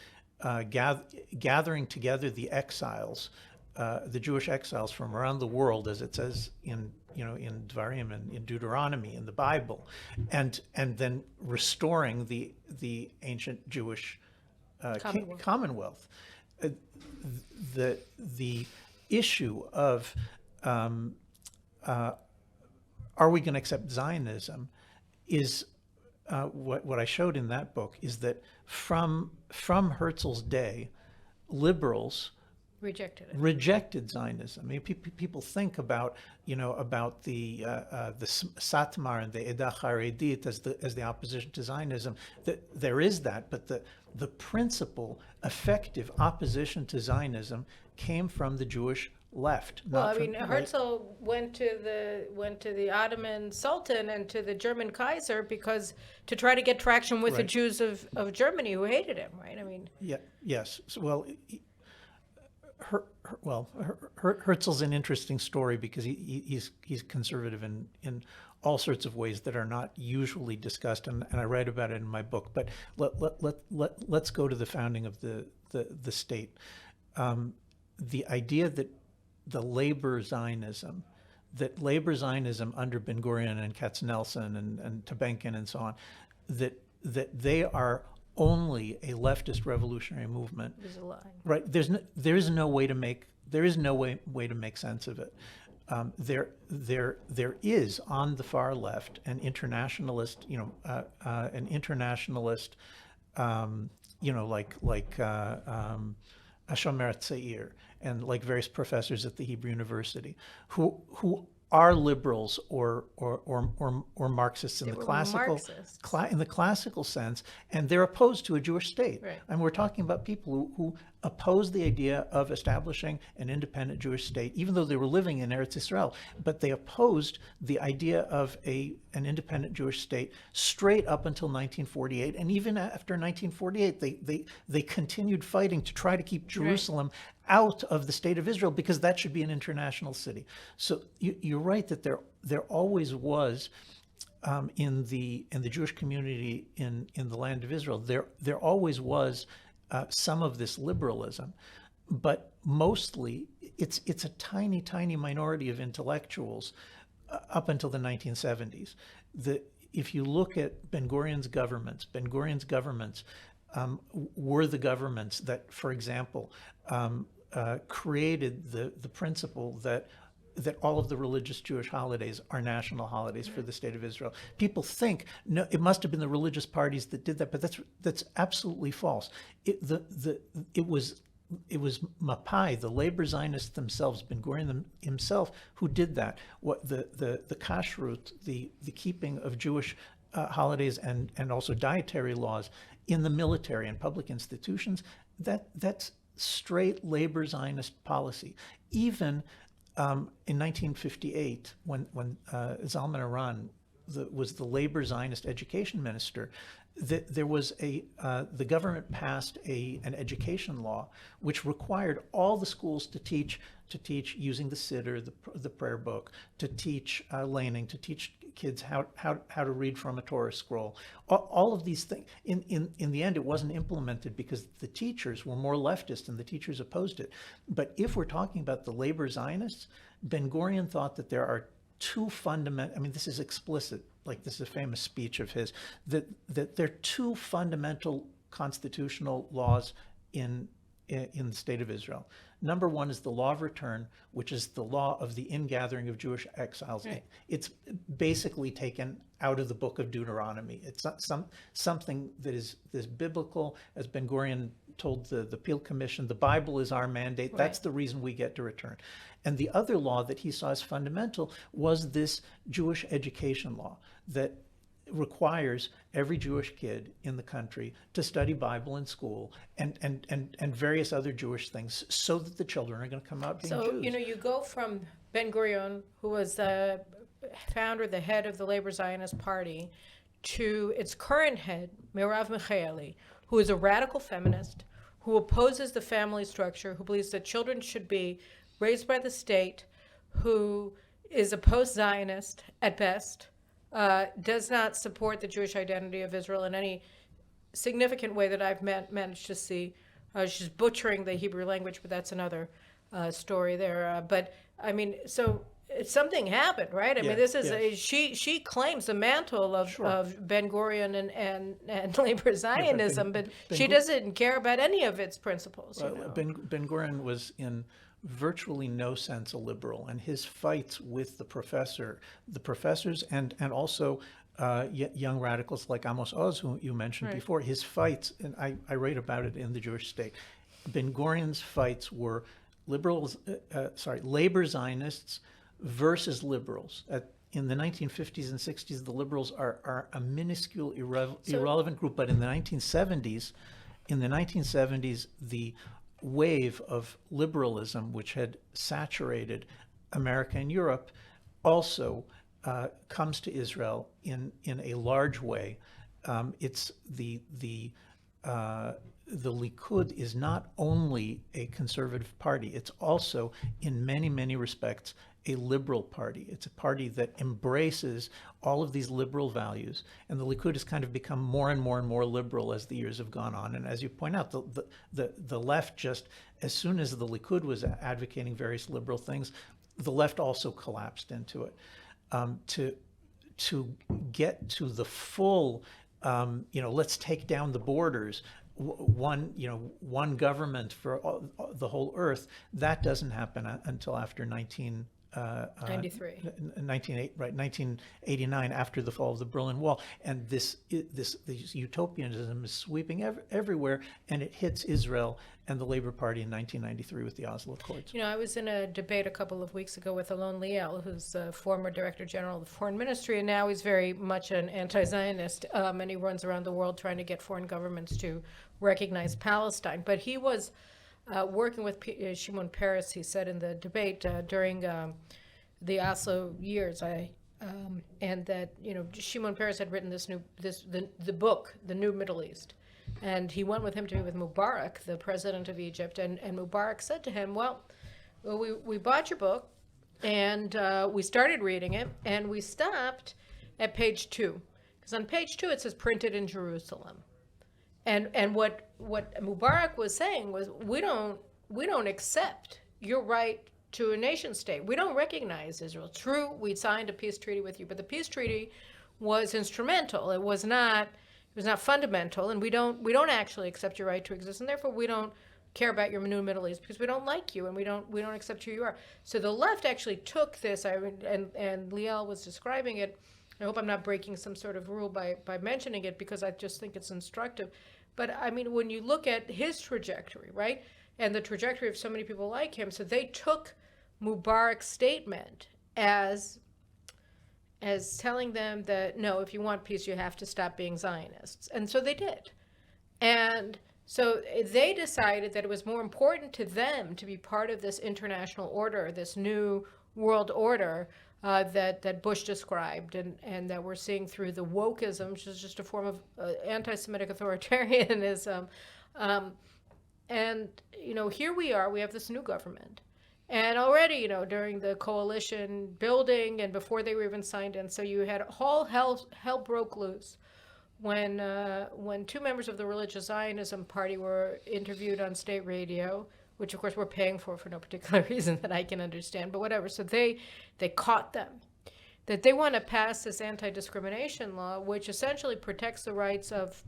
gathering together the exiles the Jewish exiles from around the world, as it says in Dvarim and in Deuteronomy in the Bible, and then restoring the ancient Jewish Commonwealth. The issue of are we going to accept Zionism is what I showed in that book is that from Herzl's day, liberals rejected Zionism. I mean, people think about the Satmar and the Eda Haredit as the opposition to Zionism. That there is that, but the principal effective opposition to Zionism came from the Jewish left. Well, I mean, Herzl went to the Ottoman Sultan and to the German Kaiser to try to get traction with the Jews of Germany who hated him, right? I mean, yes. So, Herzl's an interesting story because he's conservative in all sorts of ways that are not usually discussed, and I write about it in my book. But let's go to the founding of the state. The idea that the labor Zionism under Ben Gurion and Katznelson and Tabenkin and so on, that they are only a leftist revolutionary movement. Is a lie. Right. There is no way to make sense of it. There is on the far left an internationalist, like Shomer Tzeir and like various professors at the Hebrew University who are liberals or Marxists in the classical sense, and they're opposed to a Jewish state. Right. And we're talking about people who oppose the idea of establishing an independent Jewish state, even though they were living in Eretz Israel. But they opposed the idea of an independent Jewish state straight up until 1948, and even after 1948, they continued fighting to try to keep Jerusalem out of the state of Israel because that should be an international city. So you're right that there always was in the Jewish community in the land of Israel, there always was some of this liberalism, but mostly it's a tiny minority of intellectuals up until the 1970s. If you look at Ben Gurion's governments were the governments that, for example, created the principle that all of the religious Jewish holidays are national holidays for the state of Israel. People think, no, it must have been the religious parties that did that, but that's absolutely false. It was Mapai, the labor Zionists themselves, Ben Gurion himself, who did that. What the kashrut, the keeping of Jewish holidays and also dietary laws in the military and public institutions, that's straight labor Zionist policy. Even in 1958, when Zalman Aran was the labor Zionist education minister, there was the government passed an education law which required all the schools to teach using the Siddur, the prayer book, to teach laning, to teach kids how to read from a Torah scroll. All of these things. In the end, it wasn't implemented because the teachers were more leftist and the teachers opposed it. But if we're talking about the labor Zionists, Ben Gurion thought that there are two fundamental, I mean, this is explicit, like this is a famous speech of his, that there are two fundamental constitutional laws in the state of Israel. Number one is the law of return, which is the law of the ingathering of Jewish exiles. Right. It's basically taken out of the book of Deuteronomy. It's not something that is biblical, as Ben Gurion told the Peel Commission. The Bible is our mandate. Right. That's the reason we get to return. And the other law that he saw as fundamental was this Jewish education law that requires every Jewish kid in the country to study Bible in school and various other Jewish things so that the children are going to come out being Jews. So, you go from Ben Gurion, who was the founder, the head of the Labor Zionist Party, to its current head, Merav Michaeli, who is a radical feminist, who opposes the family structure, who believes that children should be raised by the state, who is a post-Zionist at best, does not support the Jewish identity of Israel in any significant way that I've managed to see. She's butchering the Hebrew language, but that's another story there. But I mean, so something happened, right? I mean, this is she claims the mantle of Ben Gurion and labor Zionism, but she doesn't care about any of its principles. Ben Gurion was in virtually no sense a liberal, and his fights with the professors, and also young radicals like Amos Oz, who you mentioned before, his fights, and I write about it in The Jewish State. Ben Gurion's fights were labor Zionists versus liberals. In the 1950s and 60s, the liberals are a minuscule, irrelevant group, but in the 1970s, the wave of liberalism, which had saturated America and Europe, also comes to Israel in a large way. It's the Likud is not only a conservative party, it's also, in many, many respects, a liberal party. It's a party that embraces all of these liberal values, and the Likud has kind of become more and more and more liberal as the years have gone on. And as you point out, the left, just as soon as the Likud was advocating various liberal things, the left also collapsed into it. To get to the full, let's take down the borders, one government for the whole earth, that doesn't happen until after 1989, after the fall of the Berlin Wall. And this utopianism is sweeping everywhere, and it hits Israel and the Labor Party in 1993 with the Oslo Accords. I was in a debate a couple of weeks ago with Alon Liel, who's a former Director General of the Foreign Ministry, and now he's very much an anti-Zionist, and he runs around the world trying to get foreign governments to recognize Palestine. But he was working with Shimon Peres, he said in the debate during the Oslo years, and that Shimon Peres had written the book, The New Middle East, and he went with him to meet with Mubarak, the president of Egypt, and Mubarak said to him, well, we bought your book, and we started reading it, and we stopped at page 2, because on page 2 it says printed in Jerusalem. And what Mubarak was saying was, we don't accept your right to a nation state. We don't recognize Israel. True, we signed a peace treaty with you, but the peace treaty was instrumental. It was not fundamental, and we don't actually accept your right to exist, and therefore we don't care about your new Middle East because we don't like you and we don't accept who you are. So the left actually took this, and Liel was describing it. I hope I'm not breaking some sort of rule by mentioning it, because I just think it's instructive. But I mean, when you look at his trajectory, right, and the trajectory of so many people like him, so they took Mubarak's statement as telling them that, no, if you want peace, you have to stop being Zionists. And so they did. And so they decided that it was more important to them to be part of this international order, this new world order, that Bush described, and that we're seeing through the wokeism, which is just a form of anti-Semitic authoritarianism. And here we are, we have this new government. And already, during the coalition building and before they were even signed in, so you had all hell broke loose when two members of the religious Zionism party were interviewed on state radio, which of course we're paying for no particular reason that I can understand, but whatever. So they caught them, that they want to pass this anti-discrimination law, which essentially protects the rights of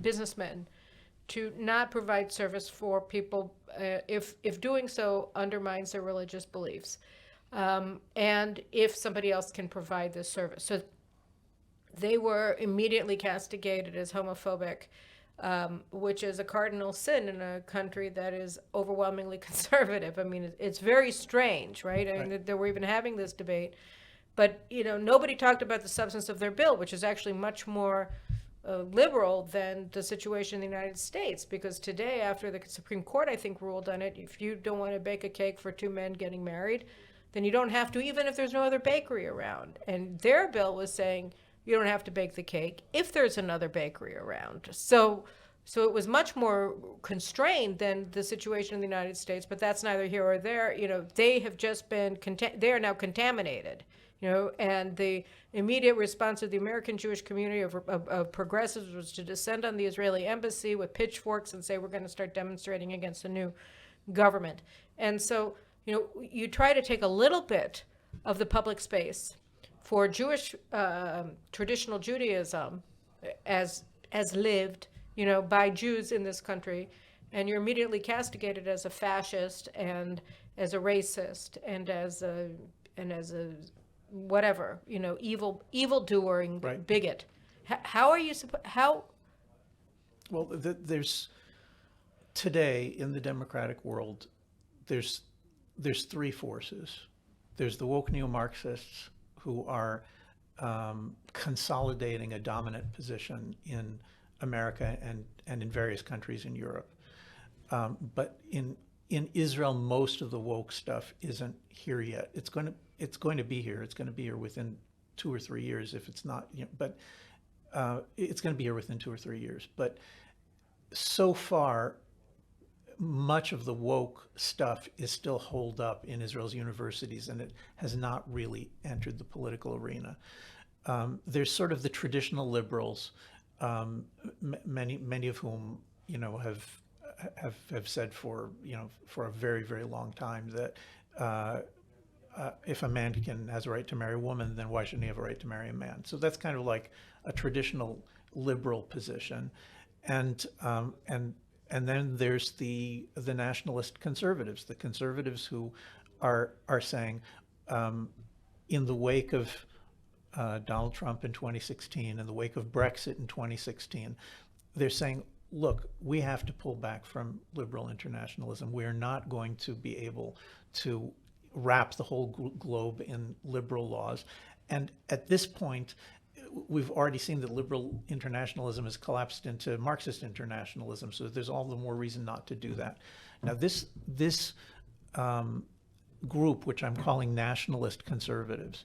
businessmen to not provide service for people if doing so undermines their religious beliefs, and if somebody else can provide this service. So they were immediately castigated as homophobic, which is a cardinal sin in a country that is overwhelmingly conservative. I mean, it's very strange, right? I mean, that we're even having this debate. But, nobody talked about the substance of their bill, which is actually much more liberal than the situation in the United States, because today, after the Supreme Court, I think, ruled on it, if you don't want to bake a cake for two men getting married, then you don't have to, even if there's no other bakery around. And their bill was saying you don't have to bake the cake if there's another bakery around. So it was much more constrained than the situation in the United States, but that's neither here or there. They have just been, they are now contaminated. And the immediate response of the American Jewish community of progressives was to descend on the Israeli embassy with pitchforks and say, we're going to start demonstrating against the new government. And so, you try to take a little bit of the public space for Jewish traditional Judaism as lived, by Jews in this country, and you're immediately castigated as a fascist and as a racist and as a whatever, evildoing Right. bigot. How are you how? Well, there's today in the democratic world, there's three forces. There's the woke neo-Marxists who are consolidating a dominant position in America and in various countries in Europe. But in Israel, most of the woke stuff isn't here yet. It's going to be here. It's going to be here within 2 or 3 years, if it's not. But it's going to be here within 2 or 3 years. But so far, much of the woke stuff is still holed up in Israel's universities, and it has not really entered the political arena. There's sort of the traditional liberals, many of whom have said for a very, very long time that if a man has a right to marry a woman, then why shouldn't he have a right to marry a man? So that's kind of like a traditional liberal position, and then there's the nationalist conservatives, the conservatives who are saying, in the wake of Donald Trump in 2016, in the wake of Brexit in 2016, they're saying, look, we have to pull back from liberal internationalism. We're not going to be able to wrap the whole globe in liberal laws. And at this point, we've already seen that liberal internationalism has collapsed into Marxist internationalism, so there's all the more reason not to do that. Now, this group, which I'm calling nationalist conservatives,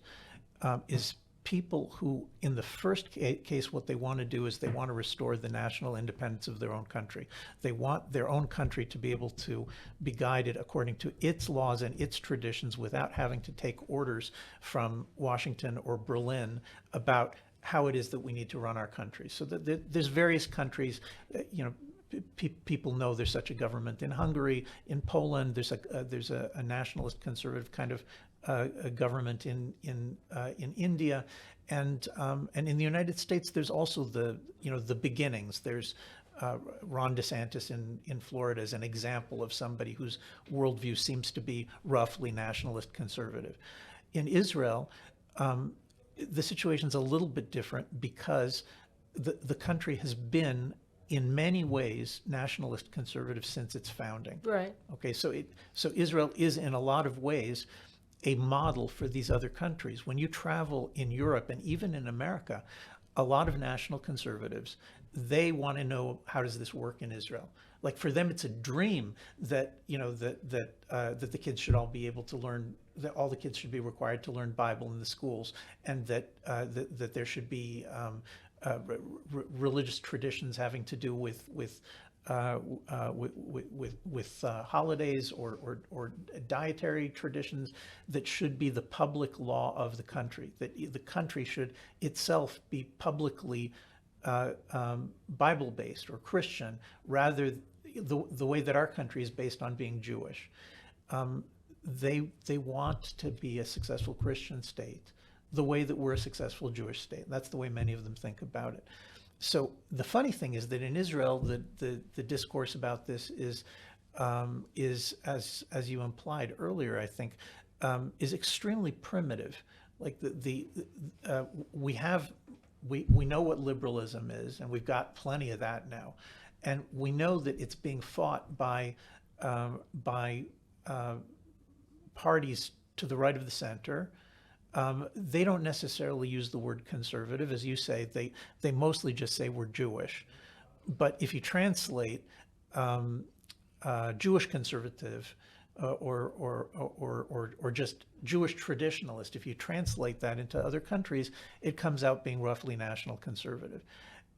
is people who, in the first case, what they want to do is they want to restore the national independence of their own country. They want their own country to be able to be guided according to its laws and its traditions without having to take orders from Washington or Berlin about how it is that we need to run our country. So there's various countries, people know there's such a government in Hungary, in Poland. There's a nationalist conservative kind of a government in India, and in the United States there's also the beginnings. There's Ron DeSantis in Florida as an example of somebody whose worldview seems to be roughly nationalist conservative. In Israel, the situation's a little bit different because the country has been, in many ways, nationalist conservative since its founding. Right. Okay, so Israel is, in a lot of ways, a model for these other countries. When you travel in Europe and even in America, a lot of national conservatives, they want to know, how does this work in Israel? Like, for them, it's a dream that that the kids should all be able to learn, that all the kids should be required to learn Bible in the schools, and that there should be religious traditions having to do with holidays or dietary traditions that should be the public law of the country, that the country should itself be publicly Bible-based or Christian, rather the way that our country is based on being Jewish. They want to be a successful Christian state the way that we're a successful Jewish state. That's the way many of them think about it. So the funny thing is that in Israel, the discourse about this is as you implied earlier, I think, is extremely primitive. Like we know what liberalism is, and we've got plenty of that now, and we know that it's being fought by parties to the right of the center. They don't necessarily use the word conservative, as you say. They mostly just say we're Jewish. But if you translate Jewish conservative or just Jewish traditionalist, if you translate that into other countries, it comes out being roughly national conservative.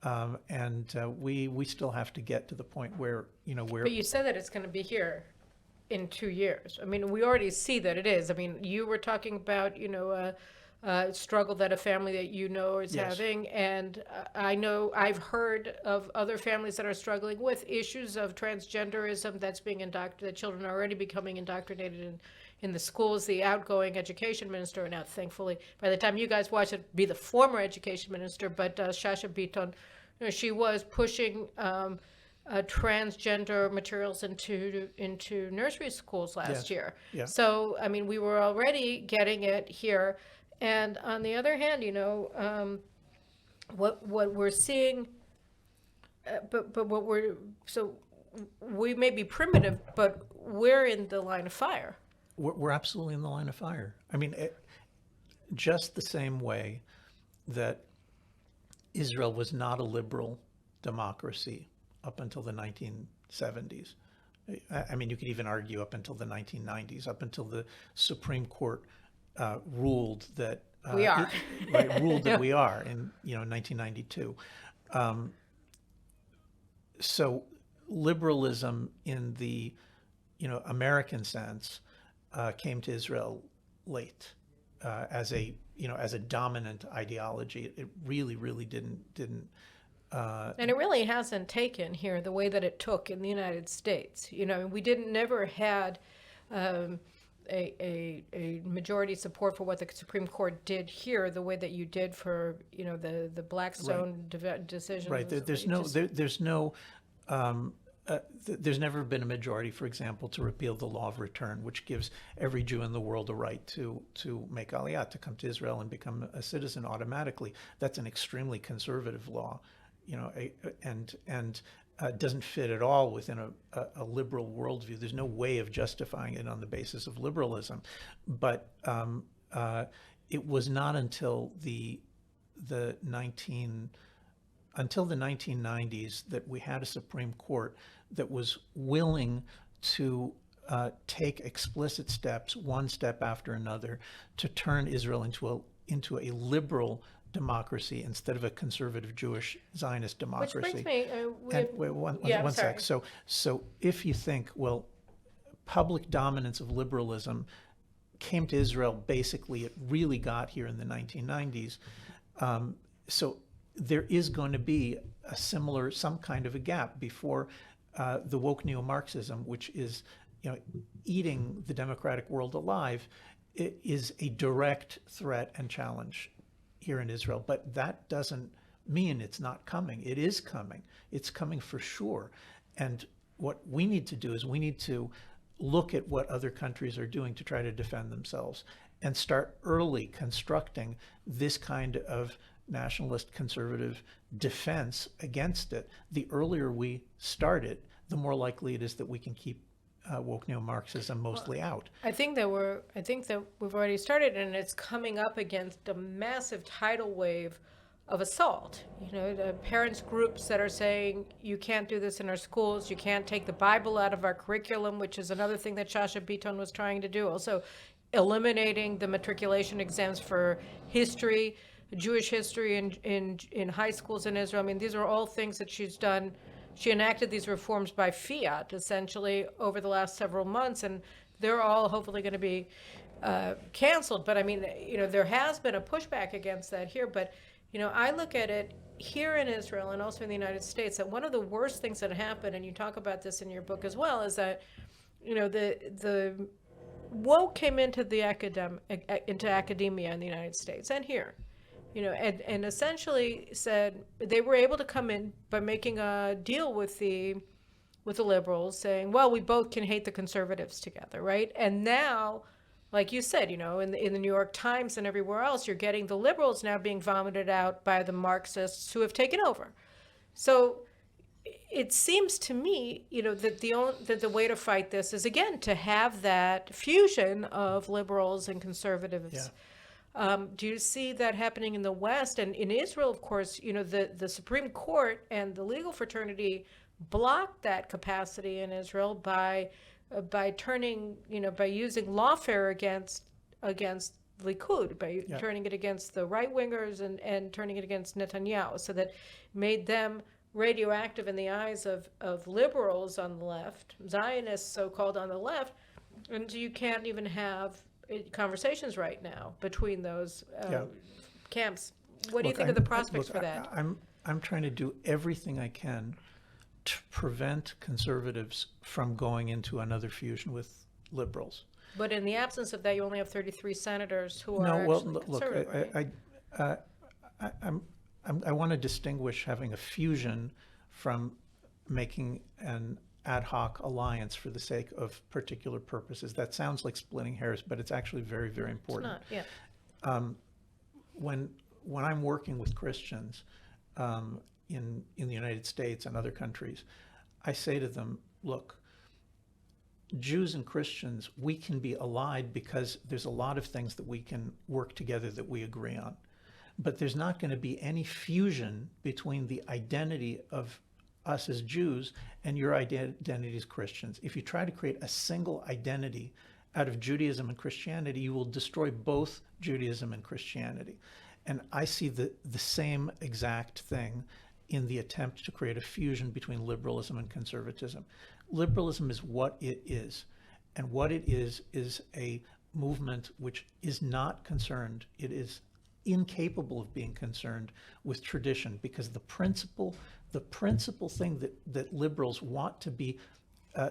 And we still have to get to the point where But you said that it's going to be here in 2 years. I mean, we already see that it is. I mean, you were talking about, struggle that a family that you know is Yes. having. And I know I've heard of other families that are struggling with issues of transgenderism that's being indoctrinated, that children are already becoming indoctrinated in the schools. The outgoing education minister, now thankfully, by the time you guys watch it, be the former education minister, but Shasha Biton, she was pushing transgender materials into nursery schools last Yes. year. Yeah. So, I mean, we were already getting it here. And on the other hand, what we're seeing, but what we may be primitive, but we're in the line of fire. We're absolutely in the line of fire. I mean, just the same way that Israel was not a liberal democracy up until the 1970s. I mean, you could even argue up until the 1990s, up until the Supreme Court ruled that we are ruled that we are in 1992. So liberalism in the American sense came to Israel late as a dominant ideology. It really didn't. And it really hasn't taken here the way that it took in the United States. We never had a majority support for what the Supreme Court did here, the way that you did for the Blackstone decision. Right. There's never been a majority, for example, to repeal the law of return, which gives every Jew in the world a right to make aliyah, to come to Israel and become a citizen automatically. That's an extremely conservative law, and doesn't fit at all within a liberal worldview. There's no way of justifying it on the basis of liberalism. But it was not until the 1990s that we had a Supreme Court that was willing to take explicit steps, one step after another, to turn Israel into a liberal democracy instead of a conservative Jewish Zionist democracy. Which brings me, one sec. So if you think, well, public dominance of liberalism came to Israel, basically it really got here in the 1990s. So there is going to be some kind of a gap before the woke neo-Marxism, which is eating the democratic world alive, it is a direct threat and challenge here in Israel. But that doesn't mean it's not coming. It is coming. It's coming for sure. And what we need to do is we need to look at what other countries are doing to try to defend themselves and start early constructing this kind of nationalist conservative defense against it. The earlier we start it, the more likely it is that we can keep woke neo-Marxism mostly out. I think that we've already started, and it's coming up against a massive tidal wave of assault. The parents groups that are saying you can't do this in our schools, you can't take the Bible out of our curriculum, which is another thing that Shasha Biton was trying to do. Also, eliminating the matriculation exams for history, Jewish history in high schools in Israel. I mean, these are all things that she's done. She enacted these reforms by fiat, essentially, over the last several months, and they're all hopefully going to be canceled. But I mean, there has been a pushback against that here. But I look at it here in Israel and also in the United States, that one of the worst things that happened, and you talk about this in your book as well, is that the woke came into academia in the United States and here. And essentially said they were able to come in by making a deal with the liberals, saying, well, we both can hate the conservatives together, right? And now, like you said, in the New York Times and everywhere else, you're getting the liberals now being vomited out by the Marxists who have taken over. So it seems to me, that the way to fight this is, again, to have that fusion of liberals and conservatives. Yeah. Do you see that happening in the West? And in Israel, of course, the Supreme Court and the legal fraternity blocked that capacity in Israel by turning, by using lawfare against Likud, by turning it against the right wingers and turning it against Netanyahu, so that made them radioactive in the eyes of liberals on the left, Zionists so-called on the left, and you can't even have conversations right now between those Yeah. camps. What do you Look, think of the prospects look, for that? I'm trying to do everything I can to prevent conservatives from going into another fusion with liberals. But in the absence of that, you only have 33 senators who No, are well, actually look, conservative, right? I want to distinguish having a fusion from making an ad hoc alliance for the sake of particular purposes. That sounds like splitting hairs, but it's actually very, very It's important. not, yeah. When I'm working with Christians in the United States and other countries, I say to them, look, Jews and Christians, we can be allied because there's a lot of things that we can work together that we agree on. But there's not going to be any fusion between the identity of us as Jews and your identity as Christians. If you try to create a single identity out of Judaism and Christianity, you will destroy both Judaism and Christianity. And I see the same exact thing in the attempt to create a fusion between liberalism and conservatism. Liberalism is what it is. And what it is a movement which is not concerned. It is incapable of being concerned with tradition, because the principal thing that liberals want to be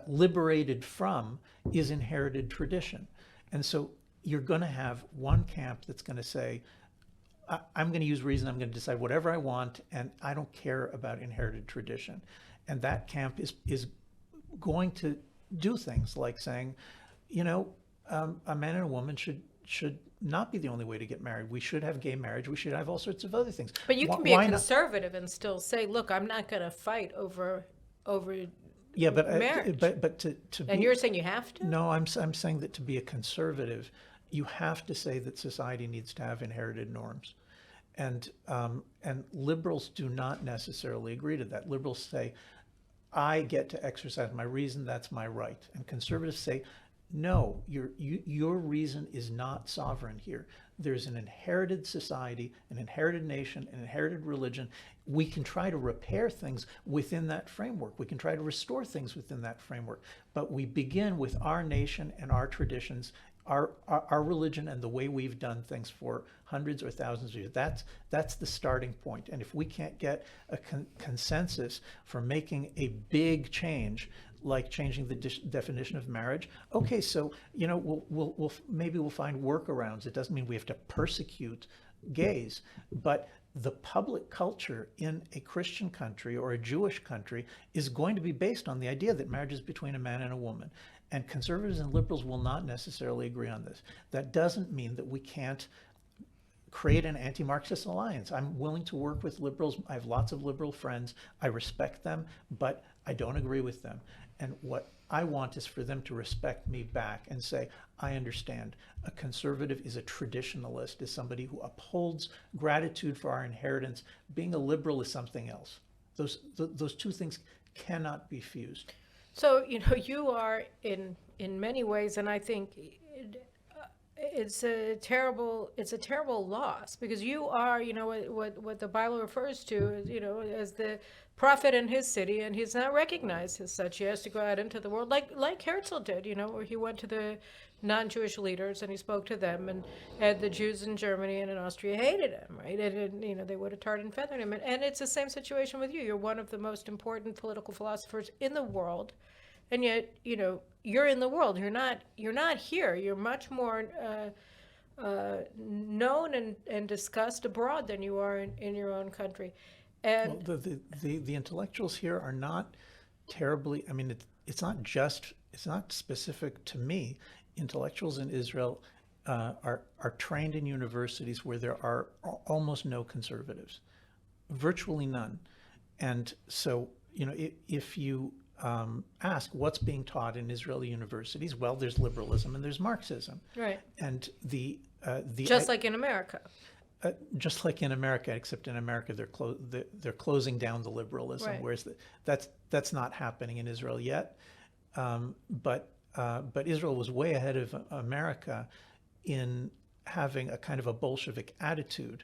liberated from is inherited tradition. And so you're going to have one camp that's going to say, I'm going to use reason, I'm going to decide whatever I want, and I don't care about inherited tradition. And that camp is going to do things like saying, you know, a man and a woman should not be the only way to get married. We should have gay marriage. We should have all sorts of other things. But you can be a conservative and still say, look, I'm not going to fight over yeah, but marriage. But to and be, you're saying you have to? No, I'm saying that to be a conservative, you have to say that society needs to have inherited norms. And liberals do not necessarily agree to that. Liberals say, I get to exercise my reason, that's my right. And conservatives say, no, your reason is not sovereign here. There's an inherited society, an inherited nation, an inherited religion. We can try to repair things within that framework. We can try to restore things within that framework. But we begin with our nation and our traditions, our religion and the way we've done things for hundreds or thousands of years. That's the starting point. And if we can't get a consensus for making a big change, like changing the definition of marriage, okay, so you know maybe we'll find workarounds. It doesn't mean we have to persecute gays, but the public culture in a Christian country or a Jewish country is going to be based on the idea that marriage is between a man and a woman. And conservatives and liberals will not necessarily agree on this. That doesn't mean that we can't create an anti-Marxist alliance. I'm willing to work with liberals. I have lots of liberal friends. I respect them, but I don't agree with them. And what I want is for them to respect me back and say, I understand. A conservative is a traditionalist, is somebody who upholds gratitude for our inheritance. Being a liberal is something else. Those two things cannot be fused. So, you know, you are in many ways, and I think it's a terrible loss, because you are, you know, what the Bible refers to, you know, as the prophet in his city, and he's not recognized as such. He has to go out into the world like Herzl did, you know, where he went to the non-Jewish leaders and he spoke to them, and the Jews in Germany and in Austria hated him, right? And you know, they would have tarred and feathered him. And it's the same situation with you. You're one of the most important political philosophers in the world, and yet, you know, you're in the world. You're not here. You're much more known and discussed abroad than you are in your own country. And well, the intellectuals here are not terribly. I mean, it's not specific to me. Intellectuals in Israel are trained in universities where there are almost no conservatives, virtually none. And so, you know, if you ask what's being taught in Israeli universities, well, there's liberalism and there's Marxism, right, and the just like in America. Just like in America, except in America they're closing down the liberalism, right, whereas that's not happening in Israel yet. But Israel was way ahead of America in having a kind of a Bolshevik attitude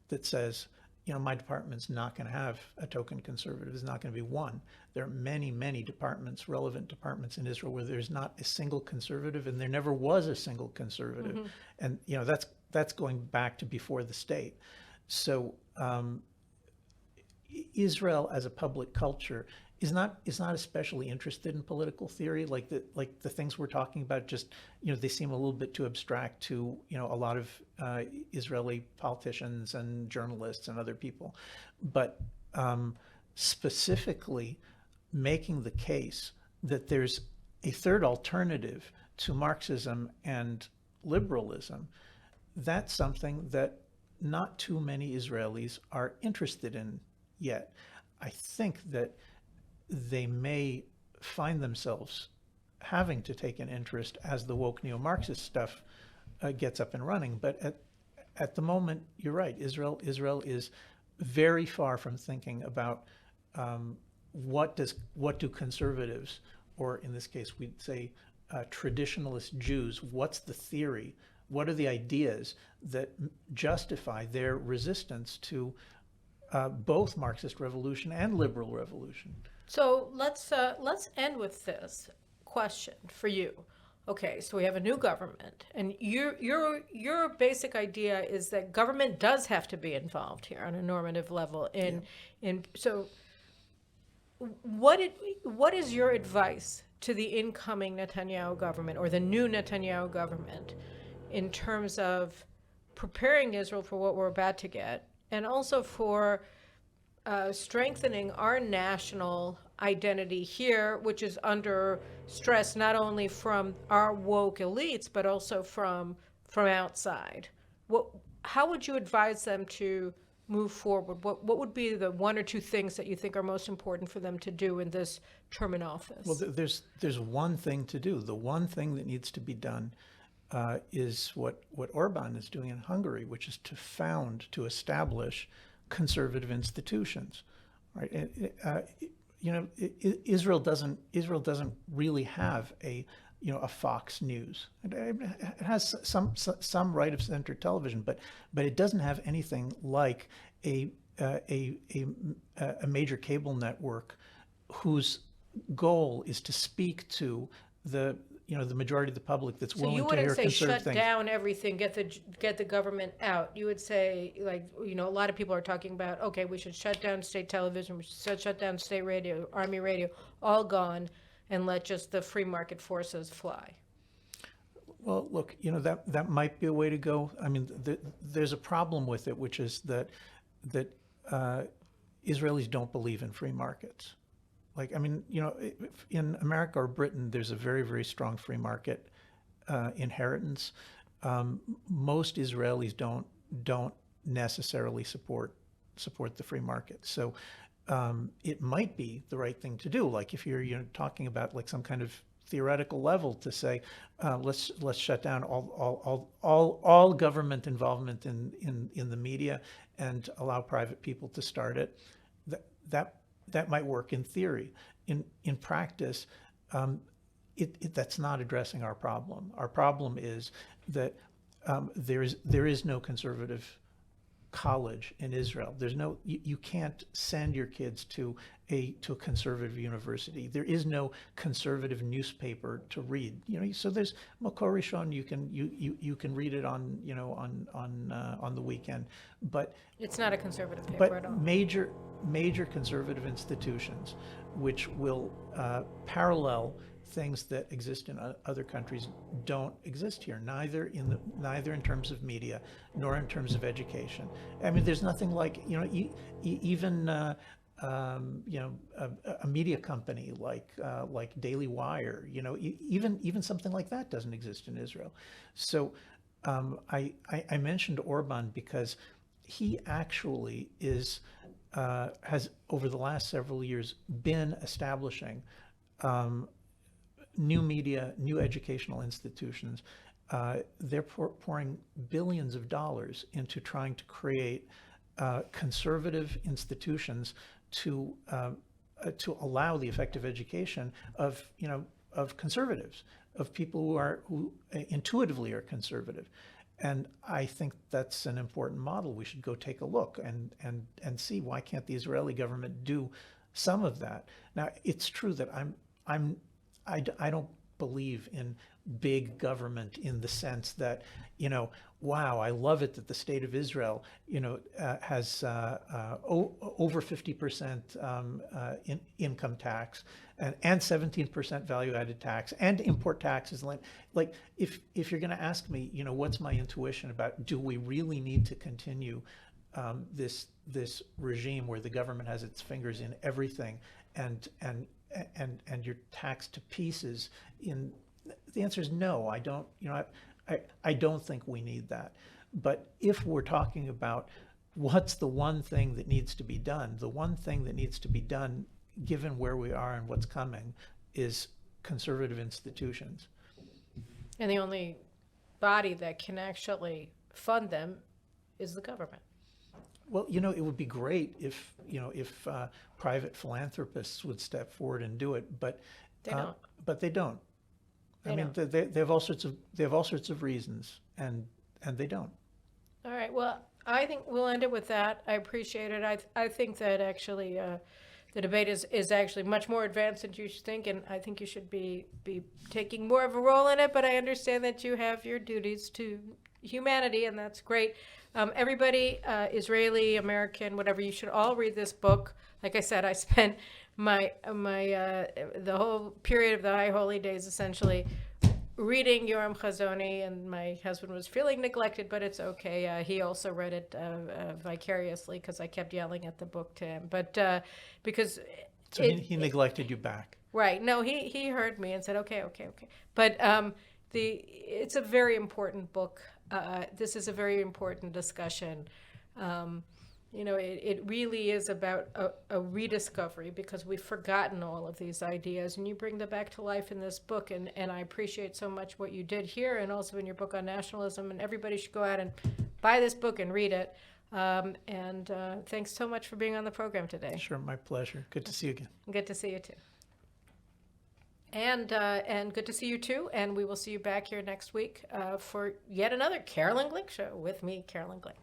that says, my department's not going to have a token conservative. There's not going to be one. There are many, many departments, relevant departments in Israel, where there's not a single conservative, and there never was a single conservative. And that's going back to before the state. So Israel as a public culture is not especially interested in political theory. Like the things we're talking about, just they seem a little bit too abstract to a lot of Israeli politicians and journalists and other people. But specifically making the case that there's a third alternative to Marxism and liberalism, that's something that not too many Israelis are interested in yet. I think that they may find themselves having to take an interest as the woke neo-Marxist stuff gets up and running. But at the moment, you're right. Israel is very far from thinking about what do conservatives, or in this case, we'd say traditionalist Jews, what's the theory? What are the ideas that justify their resistance to both Marxist revolution and liberal revolution? So let's end with this question for you. Okay, so we have a new government, and your basic idea is that government does have to be involved here on a normative level. So what is your advice to the incoming Netanyahu government, or the new Netanyahu government, in terms of preparing Israel for what we're about to get, and also for strengthening our national identity here, which is under stress not only from our woke elites, but also from outside? How would you advise them to move forward? What would be the one or two things that you think are most important for them to do in this term in office? Well, there's one thing to do. The one thing that needs to be done is what Orban is doing in Hungary, which is to establish conservative institutions, right? Israel doesn't really have a Fox News. It has some right of center television, but it doesn't have anything like a major cable network whose goal is to speak to the majority of the public that's willing to hear conservative things. So you wouldn't say shut down everything, get the government out. You would say, a lot of people are talking about, okay, we should shut down state television, we should shut down state radio, army radio, all gone, and let just the free market forces fly. Well, look, that might be a way to go. I mean, there's a problem with it, which is that Israelis don't believe in free markets. In America or Britain, there's a very, very strong free market inheritance. Most Israelis don't necessarily support the free market. So it might be the right thing to do. Like if you're talking about like some kind of theoretical level, to say let's shut down all government involvement in the media and allow private people to start it. That might work in theory. In practice, that's not addressing our problem. Our problem is that there is no conservative college in Israel. You can't send your kids to a conservative university. There is no conservative newspaper to read. So there's Makor Rishon. You can read it on the weekend, but it's not a conservative paper at all. Major conservative institutions, which will parallel things that exist in other countries, don't exist here. Neither in terms of media, nor in terms of education. I mean, there's nothing like even a media company like Daily Wire. Even something like that doesn't exist in Israel. So I mentioned Orban because he actually has over the last several years been establishing new media, new educational institutions. They're pouring billions of dollars into trying to create conservative institutions to allow the effective education of conservatives, of people who intuitively are conservative. And I think that's an important model. We should go take a look and see, why can't the Israeli government do some of that? Now, it's true that I don't believe in big government in the sense that, wow, I love it that the state of Israel, has over 50% income tax and 17% value-added tax and import taxes. Like, if you're going to ask me, what's my intuition about, do we really need to continue this regime where the government has its fingers in everything and you're taxed to pieces? The answer is no. I don't. I don't think we need that. But if we're talking about what's the one thing that needs to be done, the one thing that needs to be done, given where we are and what's coming, is conservative institutions. And the only body that can actually fund them is the government. Well, it would be great if private philanthropists would step forward and do it, but They don't. But they don't. They don't. They have all sorts of reasons, and they don't. All right. Well, I think we'll end it with that. I appreciate it. I think that actually the debate is actually much more advanced than you should think, and I think you should be taking more of a role in it. But I understand that you have your duties to humanity, and that's great. Everybody, Israeli, American, whatever, you should all read this book. Like I said, I spent the whole period of the High Holy Days essentially reading Yoram Hazony, and my husband was feeling neglected, but it's okay. He also read it vicariously because I kept yelling at the book to him. But because he neglected you back. Right. No, he heard me and said, okay. But it's a very important book. This is a very important discussion. It really is about a rediscovery, because we've forgotten all of these ideas, and you bring them back to life in this book. And I appreciate so much what you did here, and also in your book on nationalism. And everybody should go out and buy this book and read it. And thanks so much for being on the program today. Sure, my pleasure. Good to see you again. Good to see you too. And good to see you too. And we will see you back here next week for yet another Caroline Glick Show with me, Caroline Glick.